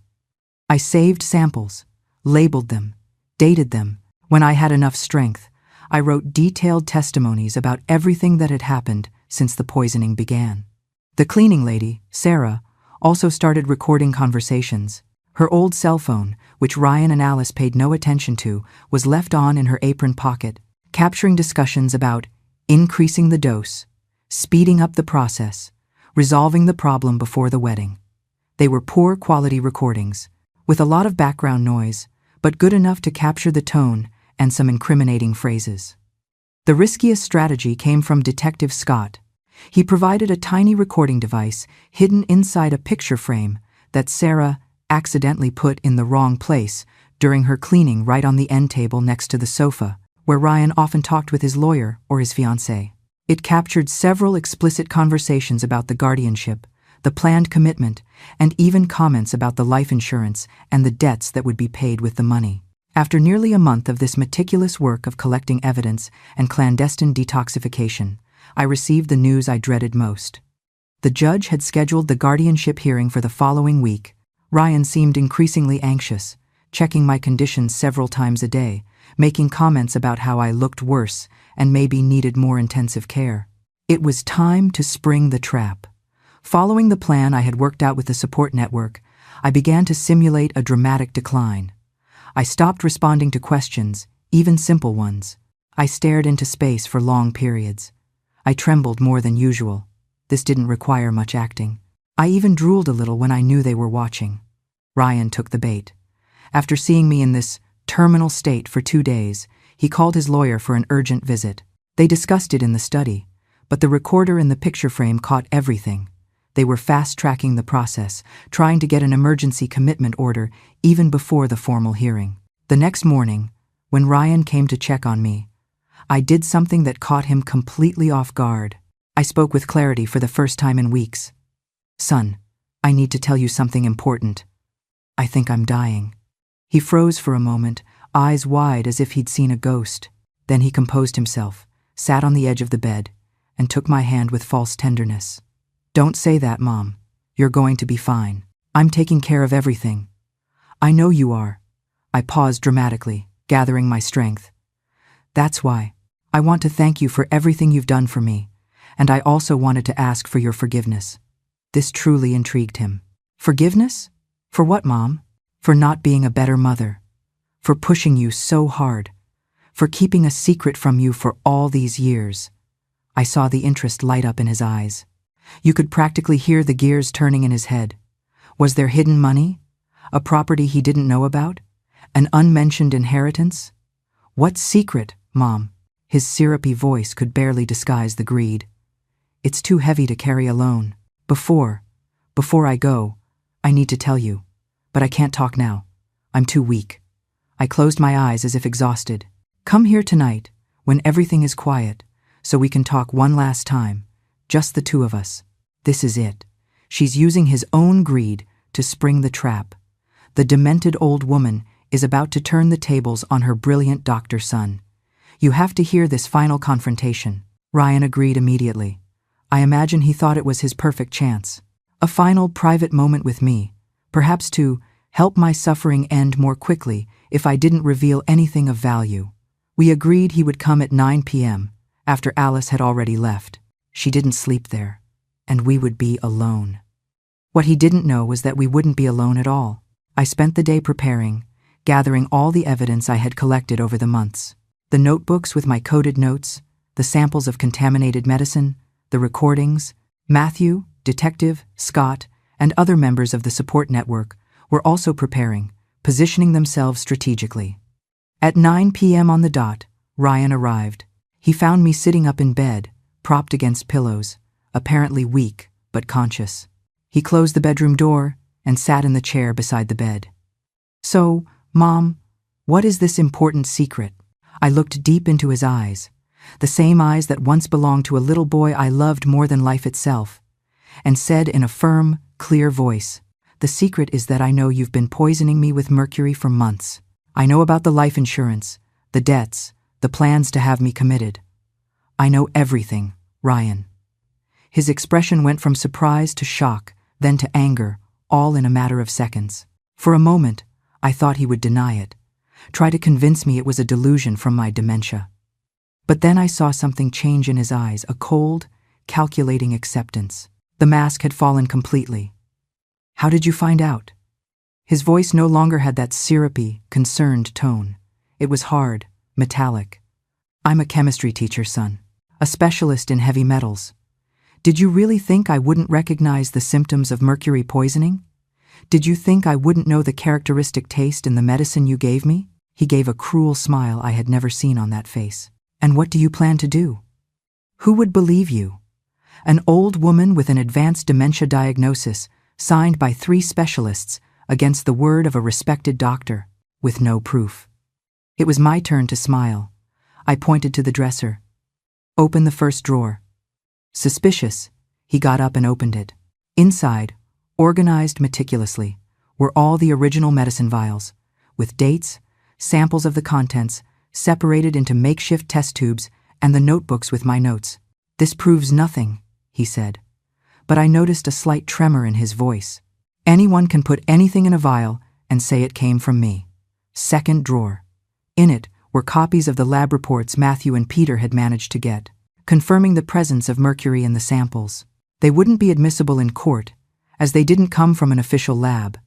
I saved samples, labeled them, dated them. When I had enough strength, I wrote detailed testimonies about everything that had happened since the poisoning began. The cleaning lady, Sarah, also started recording conversations. Her old cell phone, which Ryan and Alice paid no attention to, was left on in her apron pocket, capturing discussions about increasing the dose, speeding up the process, resolving the problem before the wedding. They were poor quality recordings, with a lot of background noise, but good enough to capture the tone and some incriminating phrases. The riskiest strategy came from Detective Scott. He provided a tiny recording device hidden inside a picture frame that Sarah accidentally put in the wrong place during her cleaning, right on the end table next to the sofa, where Ryan often talked with his lawyer or his fiancée. It captured several explicit conversations about the guardianship, the planned commitment, and even comments about the life insurance and the debts that would be paid with the money. After nearly a month of this meticulous work of collecting evidence and clandestine detoxification, I received the news I dreaded most. The judge had scheduled the guardianship hearing for the following week. Ryan seemed increasingly anxious, checking my conditions several times a day, making comments about how I looked worse and maybe needed more intensive care. It was time to spring the trap. Following the plan I had worked out with the support network, I began to simulate a dramatic decline. I stopped responding to questions, even simple ones. I stared into space for long periods. I trembled more than usual. This didn't require much acting. I even drooled a little when I knew they were watching. Ryan took the bait. After seeing me in this terminal state for 2 days, he called his lawyer for an urgent visit. They discussed it in the study, but the recorder in the picture frame caught everything. They were fast-tracking the process, trying to get an emergency commitment order even before the formal hearing. The next morning, when Ryan came to check on me, I did something that caught him completely off guard. I spoke with clarity for the first time in weeks. "Son, I need to tell you something important. I think I'm dying." He froze for a moment, eyes wide as if he'd seen a ghost. Then he composed himself, sat on the edge of the bed, and took my hand with false tenderness. "Don't say that, Mom. You're going to be fine. I'm taking care of everything." "I know you are." I paused dramatically. gathering my strength. That's why. I want to thank you for everything you've done for me, and I also wanted to ask for your forgiveness. This truly intrigued him. Forgiveness? For what, Mom? For not being a better mother. For pushing you so hard. For keeping a secret from you for all these years. I saw the interest light up in his eyes. You could practically hear the gears turning in his head. Was there hidden money? A property he didn't know about? An unmentioned inheritance? What secret, Mom? His syrupy voice could barely disguise the greed. It's too heavy to carry alone. Before I go, I need to tell you. But I can't talk now. I'm too weak. I closed my eyes as if exhausted. Come here tonight, when everything is quiet, so we can talk one last time, just the two of us. This is it. She's using his own greed to spring the trap. The demented old woman is about to turn the tables on her brilliant doctor son. You have to hear this final confrontation. Ryan agreed immediately. I imagine he thought it was his perfect chance. A final private moment with me, perhaps to help my suffering end more quickly if I didn't reveal anything of value. We agreed he would come at 9 p.m., after Alice had already left. She didn't sleep there, and we would be alone. What he didn't know was that we wouldn't be alone at all. I spent the day preparing, gathering all the evidence I had collected over the months. The notebooks with my coded notes, the samples of contaminated medicine, the recordings. Matthew, Detective, Scott, and other members of the support network were also preparing, positioning themselves strategically. At 9 p.m. on the dot, Ryan arrived. He found me sitting up in bed, propped against pillows, apparently weak but conscious. He closed the bedroom door and sat in the chair beside the bed. So, Mom, what is this important secret? I looked deep into his eyes, the same eyes that once belonged to a little boy I loved more than life itself, and said in a firm, clear voice, "The secret is that I know you've been poisoning me with mercury for months. I know about the life insurance, the debts, the plans to have me committed. I know everything, Ryan." His expression went from surprise to shock, then to anger, all in a matter of seconds. For a moment, I thought he would deny it, try to convince me it was a delusion from my dementia. But then I saw something change in his eyes, a cold, calculating acceptance. The mask had fallen completely. How did you find out? His voice no longer had that syrupy, concerned tone. It was hard, metallic. I'm a chemistry teacher, son. A specialist in heavy metals. Did you really think I wouldn't recognize the symptoms of mercury poisoning? Did you think I wouldn't know the characteristic taste in the medicine you gave me? He gave a cruel smile I had never seen on that face. And what do you plan to do? Who would believe you? An old woman with an advanced dementia diagnosis, signed by 3 specialists, against the word of a respected doctor, with no proof. It was my turn to smile. I pointed to the dresser. Open the first drawer. Suspicious, he got up and opened it. Inside, organized meticulously, were all the original medicine vials, with dates, samples of the contents, separated into makeshift test tubes, and the notebooks with my notes. This proves nothing, he said. But I noticed a slight tremor in his voice. Anyone can put anything in a vial and say it came from me. Second drawer. In it were copies of the lab reports Matthew and Peter had managed to get, confirming the presence of mercury in the samples. They wouldn't be admissible in court, as they didn't come from an official lab,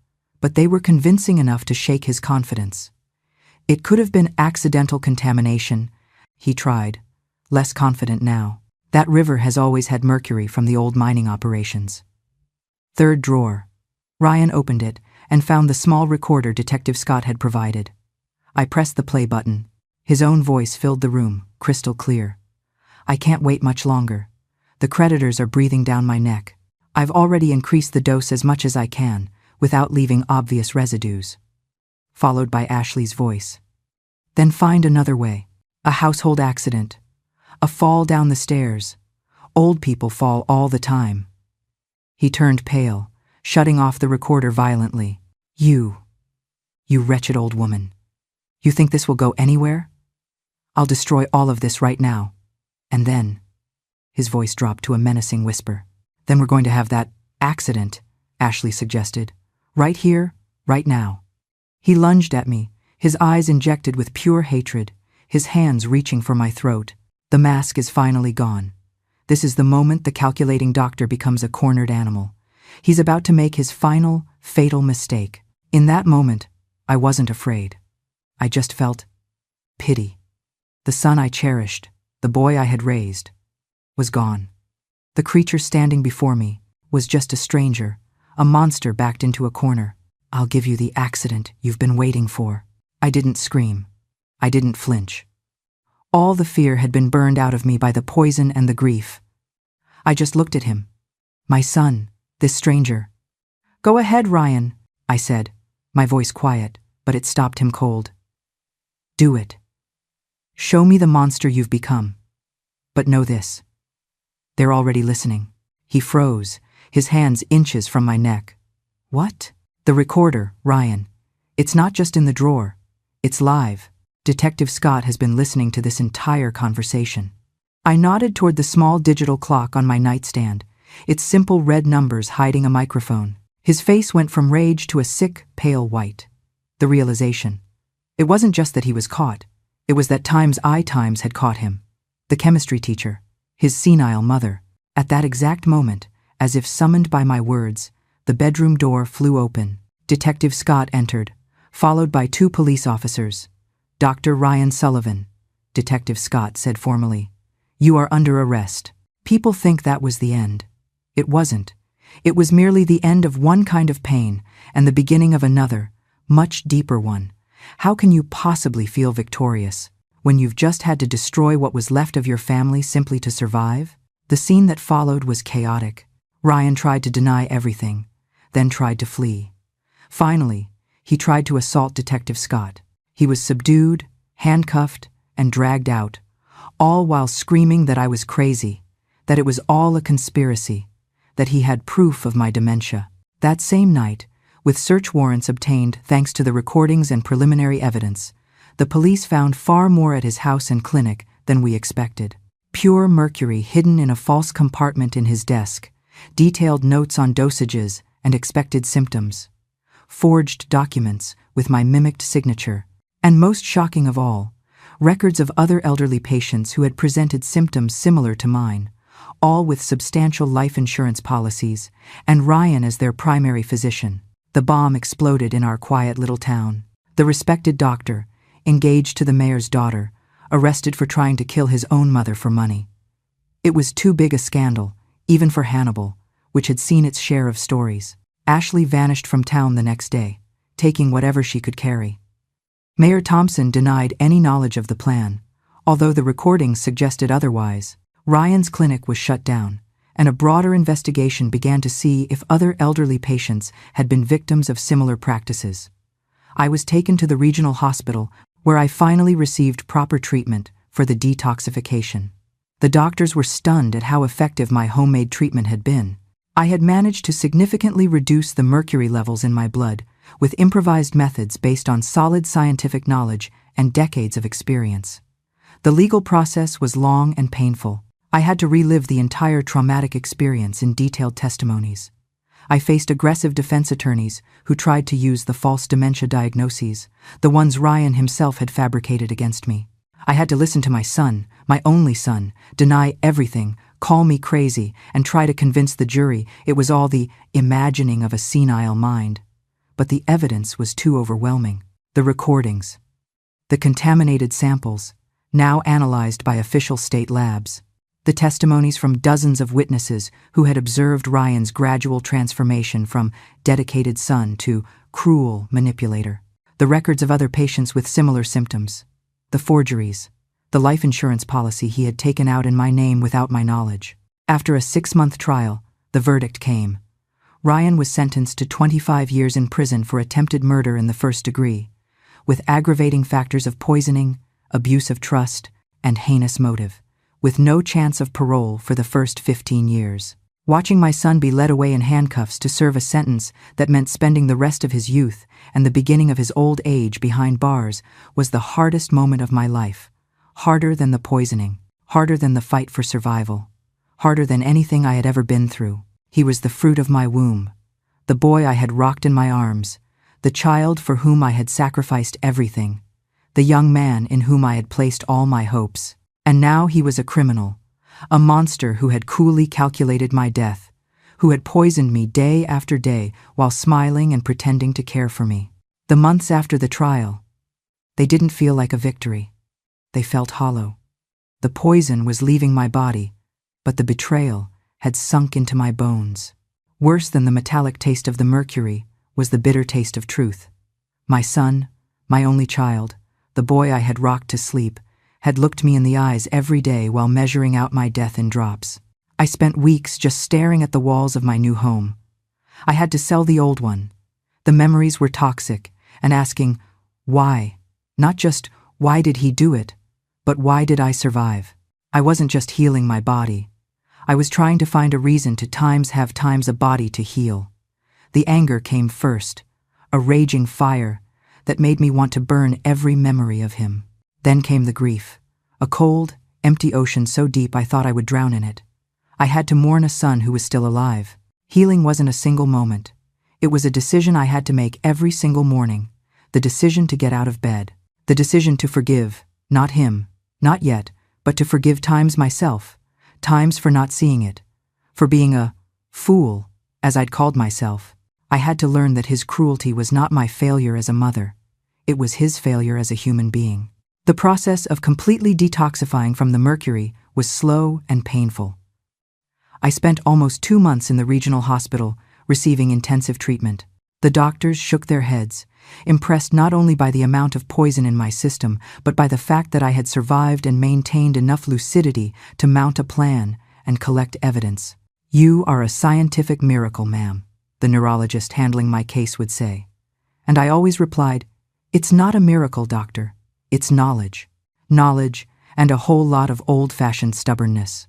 but they were convincing enough to shake his confidence. It could have been accidental contamination, he tried, less confident now. That river has always had mercury from the old mining operations. Third drawer. Ryan opened it and found the small recorder Detective Scott had provided. I pressed the play button. His own voice filled the room, crystal clear. I can't wait much longer. The creditors are breathing down my neck. I've already increased the dose as much as I can, without leaving obvious residues. Followed by Ashley's voice. Then find another way. A household accident. A fall down the stairs. Old people fall all the time. He turned pale, shutting off the recorder violently. You wretched old woman. You think this will go anywhere? I'll destroy all of this right now. And then, his voice dropped to a menacing whisper. Then we're going to have that accident, Ashley suggested. Right here, right now. He lunged at me, his eyes injected with pure hatred, his hands reaching for my throat. The mask is finally gone. This is the moment the calculating doctor becomes a cornered animal. He's about to make his final, fatal mistake. In that moment, I wasn't afraid. I just felt pity. The son I cherished, the boy I had raised, was gone. The creature standing before me was just a stranger, a monster backed into a corner. "I'll give you the accident you've been waiting for." I didn't scream. I didn't flinch. All the fear had been burned out of me by the poison and the grief. I just looked at him. My son, this stranger. "Go ahead, Ryan," I said, my voice quiet, but it stopped him cold. "Do it. Show me the monster you've become. But know this. They're already listening." He froze, his hands inches from my neck. "What?" "The recorder, Ryan. It's not just in the drawer. It's live. Detective Scott has been listening to this entire conversation." I nodded toward the small digital clock on my nightstand, its simple red numbers hiding a microphone. His face went from rage to a sick, pale white. The realization. It wasn't just that he was caught. It was that times had caught him. The chemistry teacher. His senile mother. At that exact moment, as if summoned by my words, the bedroom door flew open. Detective Scott entered, followed by 2 police officers. "Dr. Ryan Sullivan," Detective Scott said formally. "You are under arrest." People think that was the end. It wasn't. It was merely the end of one kind of pain and the beginning of another, much deeper one. How can you possibly feel victorious when you've just had to destroy what was left of your family simply to survive? The scene that followed was chaotic. Ryan tried to deny everything, then tried to flee. Finally, he tried to assault Detective Scott. He was subdued, handcuffed, and dragged out, all while screaming that I was crazy, that it was all a conspiracy, that he had proof of my dementia. That same night, with search warrants obtained thanks to the recordings and preliminary evidence, the police found far more at his house and clinic than we expected. Pure mercury hidden in a false compartment in his desk, detailed notes on dosages and expected symptoms, forged documents with my mimicked signature, and most shocking of all, records of other elderly patients who had presented symptoms similar to mine, all with substantial life insurance policies, and Ryan as their primary physician. The bomb exploded in our quiet little town. The respected doctor, engaged to the mayor's daughter, arrested for trying to kill his own mother for money. It was too big a scandal, even for Hannibal, which had seen its share of stories. Ashley vanished from town the next day, taking whatever she could carry. Mayor Thompson denied any knowledge of the plan, although the recordings suggested otherwise. Ryan's clinic was shut down, and a broader investigation began to see if other elderly patients had been victims of similar practices. I was taken to the regional hospital, where I finally received proper treatment for the detoxification. The doctors were stunned at how effective my homemade treatment had been. I had managed to significantly reduce the mercury levels in my blood with improvised methods based on solid scientific knowledge and decades of experience. The legal process was long and painful. I had to relive the entire traumatic experience in detailed testimonies. I faced aggressive defense attorneys who tried to use the false dementia diagnoses, the ones Ryan himself had fabricated against me. I had to listen to my son, my only son, deny everything, call me crazy, and try to convince the jury it was all the imagining of a senile mind. But the evidence was too overwhelming. The recordings, the contaminated samples, now analyzed by official state labs, the testimonies from dozens of witnesses who had observed Ryan's gradual transformation from dedicated son to cruel manipulator, the records of other patients with similar symptoms, the forgeries, the life insurance policy he had taken out in my name without my knowledge. After a 6-month trial, the verdict came. Ryan was sentenced to 25 years in prison for attempted murder in the first degree, with aggravating factors of poisoning, abuse of trust, and heinous motive, with no chance of parole for the first 15 years. Watching my son be led away in handcuffs to serve a sentence that meant spending the rest of his youth and the beginning of his old age behind bars was the hardest moment of my life. Harder than the poisoning, harder than the fight for survival, harder than anything I had ever been through. He was the fruit of my womb, the boy I had rocked in my arms, the child for whom I had sacrificed everything, the young man in whom I had placed all my hopes. And now he was a criminal, a monster who had coolly calculated my death, who had poisoned me day after day while smiling and pretending to care for me. The months after the trial, they didn't feel like a victory. They felt hollow. The poison was leaving my body, but the betrayal had sunk into my bones. Worse than the metallic taste of the mercury was the bitter taste of truth. My son, my only child, the boy I had rocked to sleep, had looked me in the eyes every day while measuring out my death in drops. I spent weeks just staring at the walls of my new home. I had to sell the old one. The memories were toxic, and asking, why? Not just, why did he do it? But why did I survive? I wasn't just healing my body. I was trying to find a reason to have a body to heal. The anger came first, a raging fire that made me want to burn every memory of him. Then came the grief, a cold, empty ocean so deep I thought I would drown in it. I had to mourn a son who was still alive. Healing wasn't a single moment. It was a decision I had to make every single morning, the decision to get out of bed, the decision to forgive, not him, not yet, but to forgive times myself, times for not seeing it, for being a fool, as I'd called myself. I had to learn that his cruelty was not my failure as a mother. It was his failure as a human being. The process of completely detoxifying from the mercury was slow and painful. I spent almost 2 months in the regional hospital receiving intensive treatment. The doctors shook their heads, impressed not only by the amount of poison in my system, but by the fact that I had survived and maintained enough lucidity to mount a plan and collect evidence. "You are a scientific miracle, ma'am," the neurologist handling my case would say. And I always replied, "It's not a miracle, doctor. It's knowledge. Knowledge and a whole lot of old-fashioned stubbornness."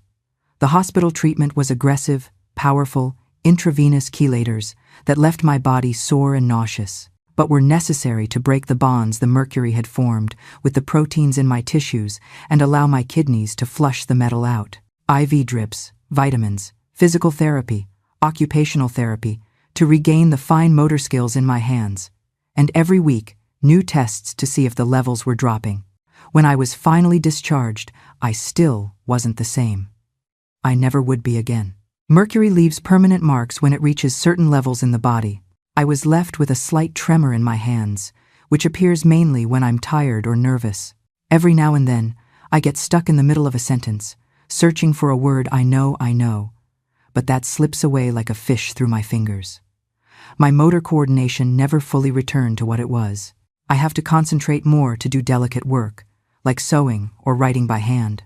The hospital treatment was aggressive, powerful, intravenous chelators that left my body sore and nauseous, but were necessary to break the bonds the mercury had formed with the proteins in my tissues and allow my kidneys to flush the metal out. IV drips, vitamins, physical therapy, occupational therapy, to regain the fine motor skills in my hands, and every week, new tests to see if the levels were dropping. When I was finally discharged, I still wasn't the same. I never would be again. Mercury leaves permanent marks when it reaches certain levels in the body. I was left with a slight tremor in my hands, which appears mainly when I'm tired or nervous. Every now and then, I get stuck in the middle of a sentence, searching for a word I know, but that slips away like a fish through my fingers. My motor coordination never fully returned to what it was. I have to concentrate more to do delicate work, like sewing or writing by hand.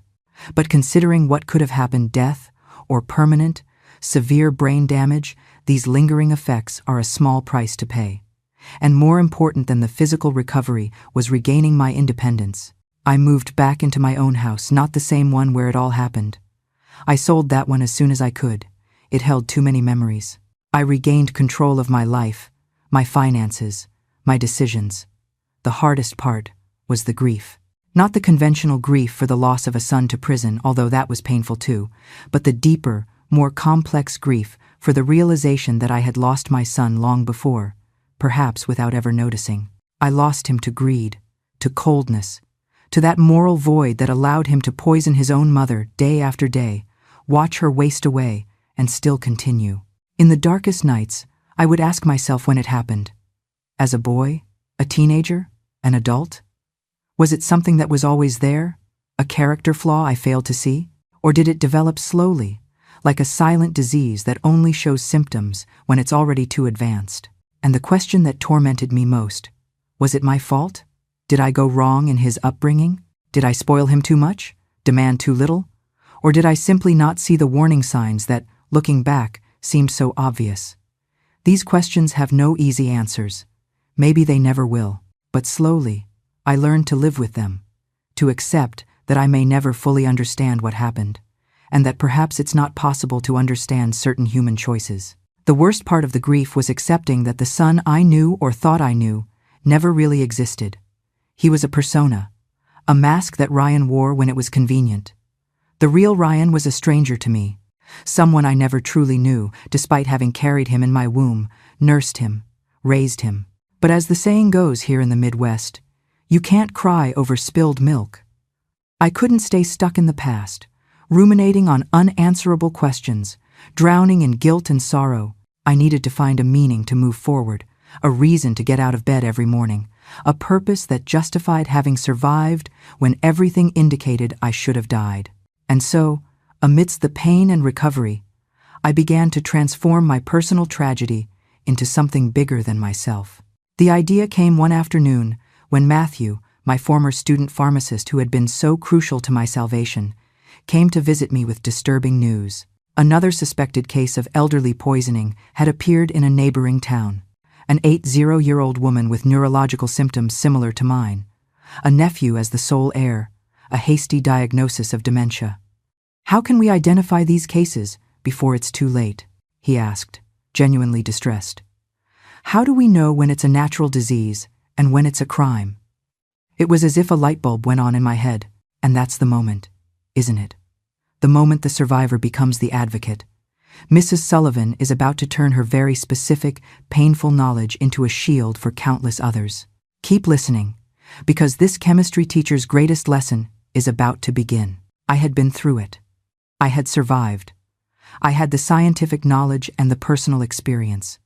But considering what could have happened, death or permanent, severe brain damage, these lingering effects are a small price to pay. And more important than the physical recovery was regaining my independence. I moved back into my own house, not the same one where it all happened. I sold that one as soon as I could. It held too many memories. I regained control of my life, my finances, my decisions. The hardest part was the grief. Not the conventional grief for the loss of a son to prison, although that was painful too, but the deeper, more complex grief for the realization that I had lost my son long before, perhaps without ever noticing. I lost him to greed, to coldness, to that moral void that allowed him to poison his own mother day after day, watch her waste away, and still continue. In the darkest nights, I would ask myself when it happened. As a boy? A teenager? An adult? Was it something that was always there? A character flaw I failed to see? Or did it develop slowly, like a silent disease that only shows symptoms when it's already too advanced? And the question that tormented me most, was it my fault? Did I go wrong in his upbringing? Did I spoil him too much? Demand too little? Or did I simply not see the warning signs that, looking back, seemed so obvious? These questions have no easy answers. Maybe they never will. But slowly, I learned to live with them, to accept that I may never fully understand what happened, and that perhaps it's not possible to understand certain human choices. The worst part of the grief was accepting that the son I knew or thought I knew never really existed. He was a persona, a mask that Ryan wore when it was convenient. The real Ryan was a stranger to me, someone I never truly knew, despite having carried him in my womb, nursed him, raised him. But as the saying goes here in the Midwest, you can't cry over spilled milk. I couldn't stay stuck in the past, ruminating on unanswerable questions, drowning in guilt and sorrow. I needed to find a meaning to move forward, a reason to get out of bed every morning, a purpose that justified having survived when everything indicated I should have died. And so, amidst the pain and recovery, I began to transform my personal tragedy into something bigger than myself. The idea came one afternoon when Matthew, my former student pharmacist who had been so crucial to my salvation, came to visit me with disturbing news. Another suspected case of elderly poisoning had appeared in a neighboring town. An 80-year-old woman with neurological symptoms similar to mine. A nephew as the sole heir. A hasty diagnosis of dementia. "How can we identify these cases before it's too late?" he asked, genuinely distressed. "How do we know when it's a natural disease and when it's a crime?" It was as if a light bulb went on in my head, and that's the moment, isn't it? The moment the survivor becomes the advocate. Mrs. Sullivan is about to turn her very specific, painful knowledge into a shield for countless others. Keep listening, because this chemistry teacher's greatest lesson is about to begin. I had been through it. I had survived. I had the scientific knowledge and the personal experience.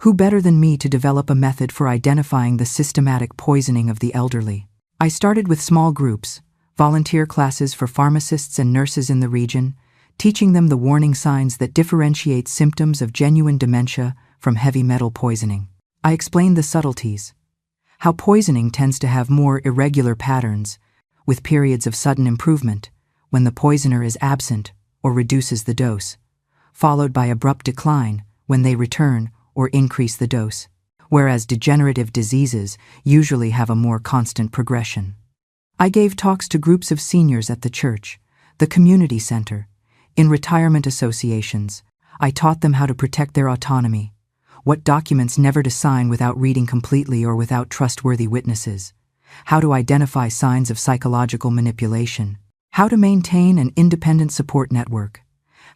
Who better than me to develop a method for identifying the systematic poisoning of the elderly? I started with small groups, volunteer classes for pharmacists and nurses in the region, teaching them the warning signs that differentiate symptoms of genuine dementia from heavy metal poisoning. I explained the subtleties, how poisoning tends to have more irregular patterns, with periods of sudden improvement when the poisoner is absent or reduces the dose, followed by abrupt decline when they return or increase the dose, whereas degenerative diseases usually have a more constant progression. I gave talks to groups of seniors at the church, the community center, in retirement associations. I taught them how to protect their autonomy, what documents never to sign without reading completely or without trustworthy witnesses, how to identify signs of psychological manipulation, how to maintain an independent support network,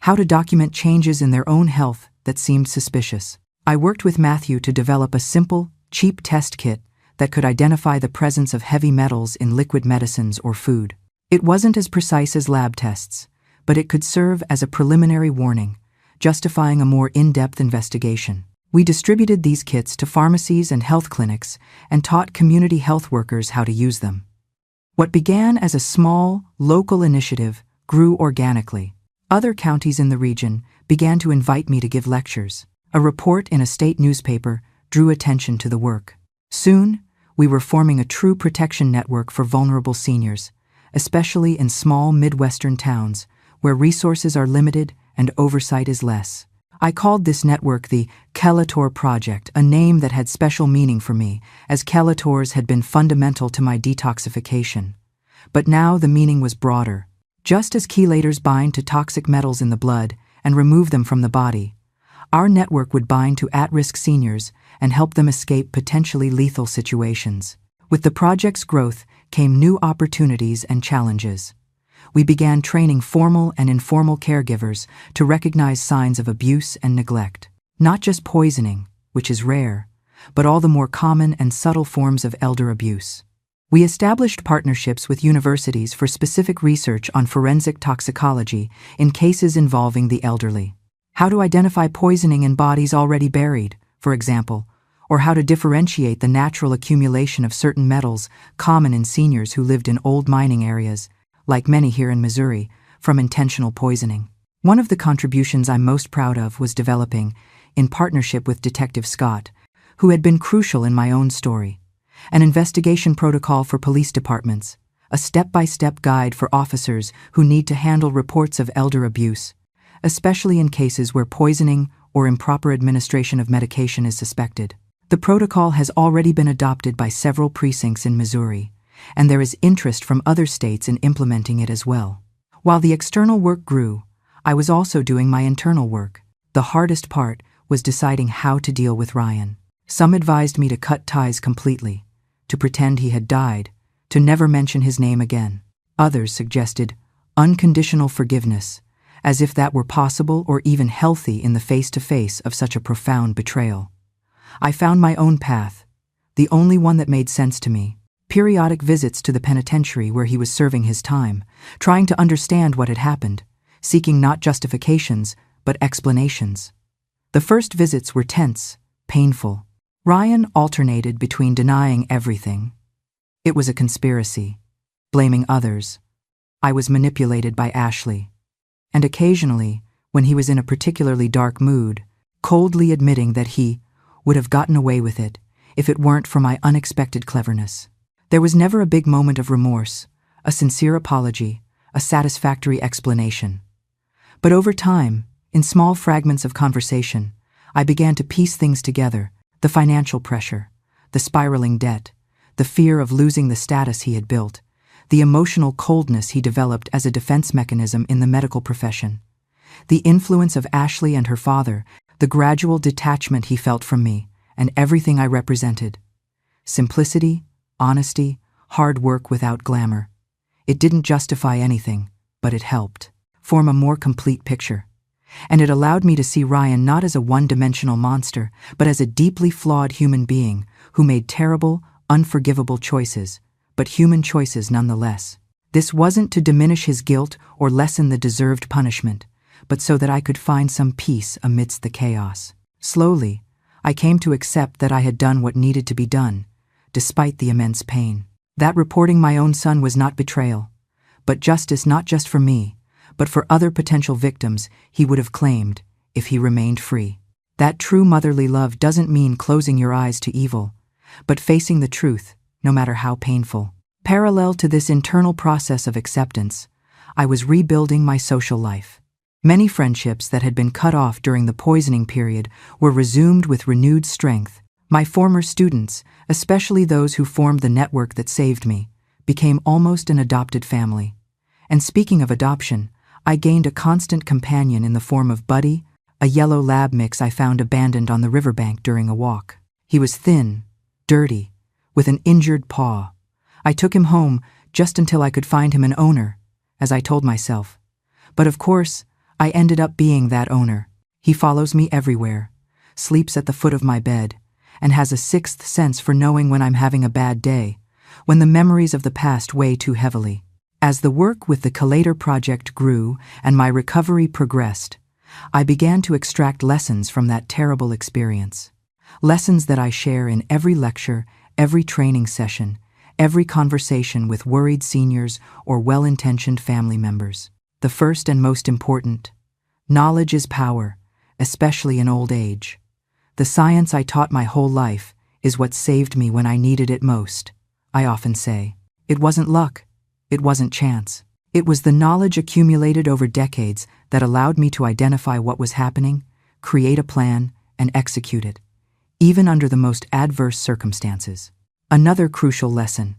how to document changes in their own health that seemed suspicious. I worked with Matthew to develop a simple, cheap test kit that could identify the presence of heavy metals in liquid medicines or food. It wasn't as precise as lab tests, but it could serve as a preliminary warning, justifying a more in-depth investigation. We distributed these kits to pharmacies and health clinics and taught community health workers how to use them. What began as a small, local initiative grew organically. Other counties in the region began to invite me to give lectures. A report in a state newspaper drew attention to the work. Soon, we were forming a true protection network for vulnerable seniors, especially in small Midwestern towns where resources are limited and oversight is less. I called this network the Celator Project, a name that had special meaning for me, as chelators had been fundamental to my detoxification. But now the meaning was broader. Just as chelators bind to toxic metals in the blood and remove them from the body, our network would bind to at-risk seniors and help them escape potentially lethal situations. With the project's growth came new opportunities and challenges. We began training formal and informal caregivers to recognize signs of abuse and neglect. Not just poisoning, which is rare, but all the more common and subtle forms of elder abuse. We established partnerships with universities for specific research on forensic toxicology in cases involving the elderly. How to identify poisoning in bodies already buried, for example, or how to differentiate the natural accumulation of certain metals common in seniors who lived in old mining areas, like many here in Missouri, from intentional poisoning. One of the contributions I'm most proud of was developing, in partnership with Detective Scott, who had been crucial in my own story, an investigation protocol for police departments, a step-by-step guide for officers who need to handle reports of elder abuse, especially in cases where poisoning or improper administration of medication is suspected. The protocol has already been adopted by several precincts in Missouri, and there is interest from other states in implementing it as well. While the external work grew, I was also doing my internal work. The hardest part was deciding how to deal with Ryan. Some advised me to cut ties completely, to pretend he had died, to never mention his name again. Others suggested unconditional forgiveness, as if that were possible or even healthy in the face-to-face of such a profound betrayal. I found my own path, the only one that made sense to me. Periodic visits to the penitentiary where he was serving his time, trying to understand what had happened, seeking not justifications, but explanations. The first visits were tense, painful. Ryan alternated between denying everything. It was a conspiracy. Blaming others. I was manipulated by Ashley. And occasionally, when he was in a particularly dark mood, coldly admitting that he would have gotten away with it if it weren't for my unexpected cleverness. There was never a big moment of remorse, a sincere apology, a satisfactory explanation. But over time, in small fragments of conversation, I began to piece things together: the financial pressure, the spiraling debt, the fear of losing the status he had built, the emotional coldness he developed as a defense mechanism in the medical profession, the influence of Ashley and her father, the gradual detachment he felt from me and everything I represented. Simplicity, honesty, hard work without glamour. It didn't justify anything, but it helped form a more complete picture. And it allowed me to see Ryan not as a one-dimensional monster, but as a deeply flawed human being who made terrible, unforgivable choices, but human choices nonetheless. This wasn't to diminish his guilt or lessen the deserved punishment, but so that I could find some peace amidst the chaos. Slowly, I came to accept that I had done what needed to be done, despite the immense pain. That reporting my own son was not betrayal, but justice not just for me, but for other potential victims he would have claimed if he remained free. That true motherly love doesn't mean closing your eyes to evil, but facing the truth, no matter how painful. Parallel to this internal process of acceptance, I was rebuilding my social life. Many friendships that had been cut off during the poisoning period were resumed with renewed strength. My former students, especially those who formed the network that saved me, became almost an adopted family. And speaking of adoption, I gained a constant companion in the form of Buddy, a yellow lab mix I found abandoned on the riverbank during a walk. He was thin, dirty, with an injured paw. I took him home just until I could find him an owner, as I told myself. But of course, I ended up being that owner. He follows me everywhere, sleeps at the foot of my bed, and has a sixth sense for knowing when I'm having a bad day, when the memories of the past weigh too heavily. As the work with the Collator project grew and my recovery progressed, I began to extract lessons from that terrible experience. Lessons that I share in every lecture, every training session, every conversation with worried seniors or well-intentioned family members. The first and most important: knowledge is power, especially in old age. The science I taught my whole life is what saved me when I needed it most. I often say, it wasn't luck, it wasn't chance. It was the knowledge accumulated over decades that allowed me to identify what was happening, create a plan, and execute it, even under the most adverse circumstances. Another crucial lesson: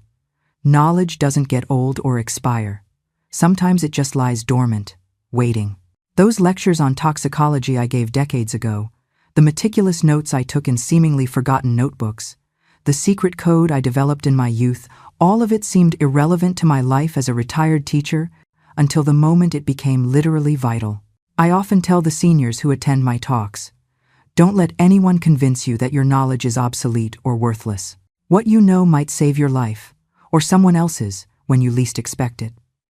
knowledge doesn't get old or expire. Sometimes it just lies dormant, waiting. Those lectures on toxicology I gave decades ago, the meticulous notes I took in seemingly forgotten notebooks, the secret code I developed in my youth, all of it seemed irrelevant to my life as a retired teacher until the moment it became literally vital. I often tell the seniors who attend my talks, don't let anyone convince you that your knowledge is obsolete or worthless. What you know might save your life, or someone else's, when you least expect it.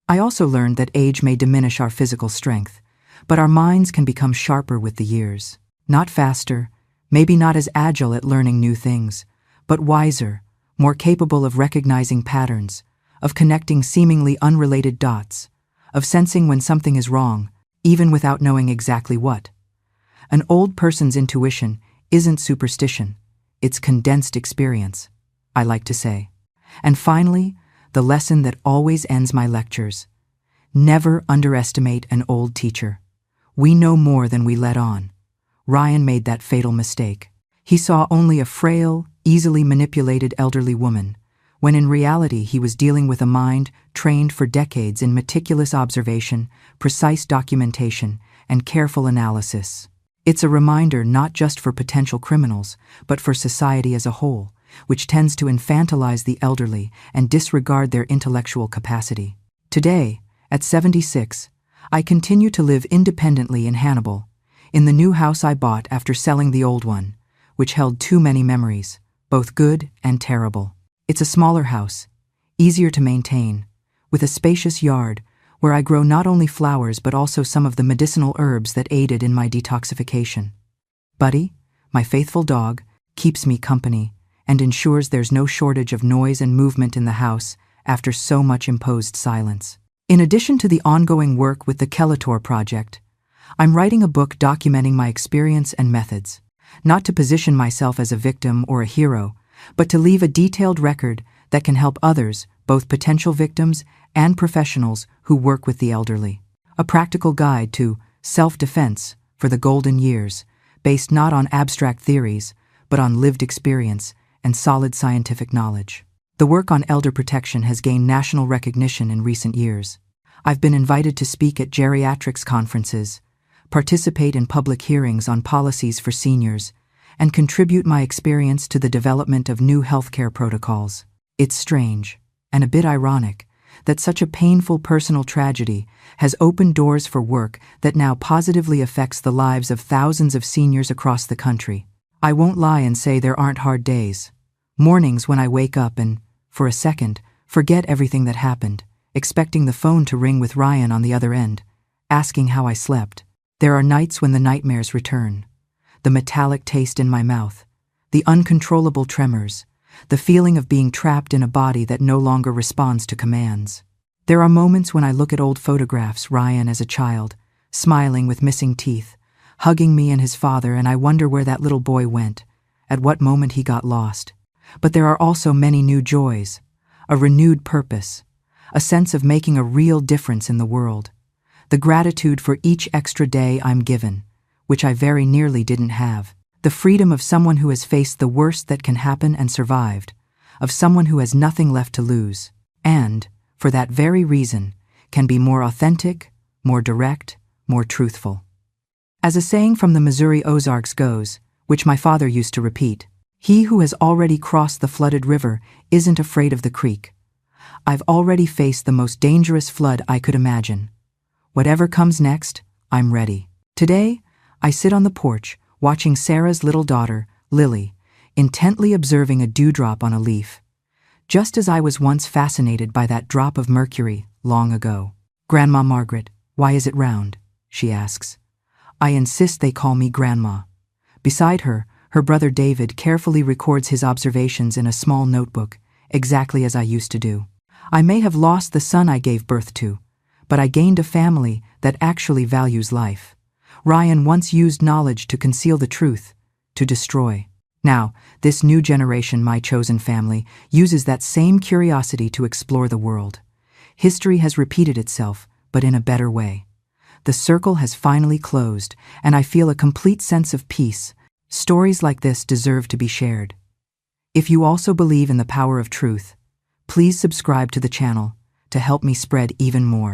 I also learned that age may diminish our physical strength, but our minds can become sharper with the years. Not faster, maybe not as agile at learning new things, but wiser, more capable of recognizing patterns, of connecting seemingly unrelated dots, of sensing when something is wrong, even without knowing exactly what. An old person's intuition isn't superstition, it's condensed experience, I like to say. And finally, the lesson that always ends my lectures: never underestimate an old teacher. We know more than we let on. Ryan made that fatal mistake. He saw only a frail, easily manipulated elderly woman, when in reality he was dealing with a mind trained for decades in meticulous observation, precise documentation, and careful analysis. It's a reminder not just for potential criminals, but for society as a whole, which tends to infantilize the elderly and disregard their intellectual capacity. Today, at 76, I continue to live independently in Hannibal, in the new house I bought after selling the old one, which held too many memories, both good and terrible. It's a smaller house, easier to maintain, with a spacious yard where I grow not only flowers but also some of the medicinal herbs that aided in my detoxification. Buddy, my faithful dog, keeps me company and ensures there's no shortage of noise and movement in the house after so much imposed silence. In addition to the ongoing work with the Kelator project, I'm writing a book documenting my experience and methods, not to position myself as a victim or a hero, but to leave a detailed record that can help others, both potential victims and professionals who work with the elderly. A practical guide to self-defense for the golden years, based not on abstract theories, but on lived experience and solid scientific knowledge. The work on elder protection has gained national recognition in recent years. I've been invited to speak at geriatrics conferences, participate in public hearings on policies for seniors, and contribute my experience to the development of new healthcare protocols. It's strange, and a bit ironic, that such a painful personal tragedy has opened doors for work that now positively affects the lives of thousands of seniors across the country. I won't lie and say there aren't hard days. Mornings when I wake up and, for a second, forget everything that happened, expecting the phone to ring with Ryan on the other end, asking how I slept. There are nights when the nightmares return. The metallic taste in my mouth, the uncontrollable tremors, the feeling of being trapped in a body that no longer responds to commands. There are moments when I look at old photographs, Ryan as a child, smiling with missing teeth, hugging me and his father, and I wonder where that little boy went, at what moment he got lost. But there are also many new joys, a renewed purpose, a sense of making a real difference in the world, the gratitude for each extra day I'm given, which I very nearly didn't have, the freedom of someone who has faced the worst that can happen and survived, of someone who has nothing left to lose, and, for that very reason, can be more authentic, more direct, more truthful. As a saying from the Missouri Ozarks goes, which my father used to repeat, "He who has already crossed the flooded river isn't afraid of the creek." I've already faced the most dangerous flood I could imagine. Whatever comes next, I'm ready. Today, I sit on the porch, watching Sarah's little daughter, Lily, intently observing a dewdrop on a leaf, just as I was once fascinated by that drop of mercury long ago. "Grandma Margaret, why is it round?" she asks. I insist they call me Grandma. Beside her, her brother David carefully records his observations in a small notebook, exactly as I used to do. I may have lost the son I gave birth to, but I gained a family that actually values life. Ryan once used knowledge to conceal the truth, to destroy. Now, this new generation, my chosen family, uses that same curiosity to explore the world. History has repeated itself, but in a better way. The circle has finally closed, and I feel a complete sense of peace. Stories like this deserve to be shared. If you also believe in the power of truth, please subscribe to the channel to help me spread even more.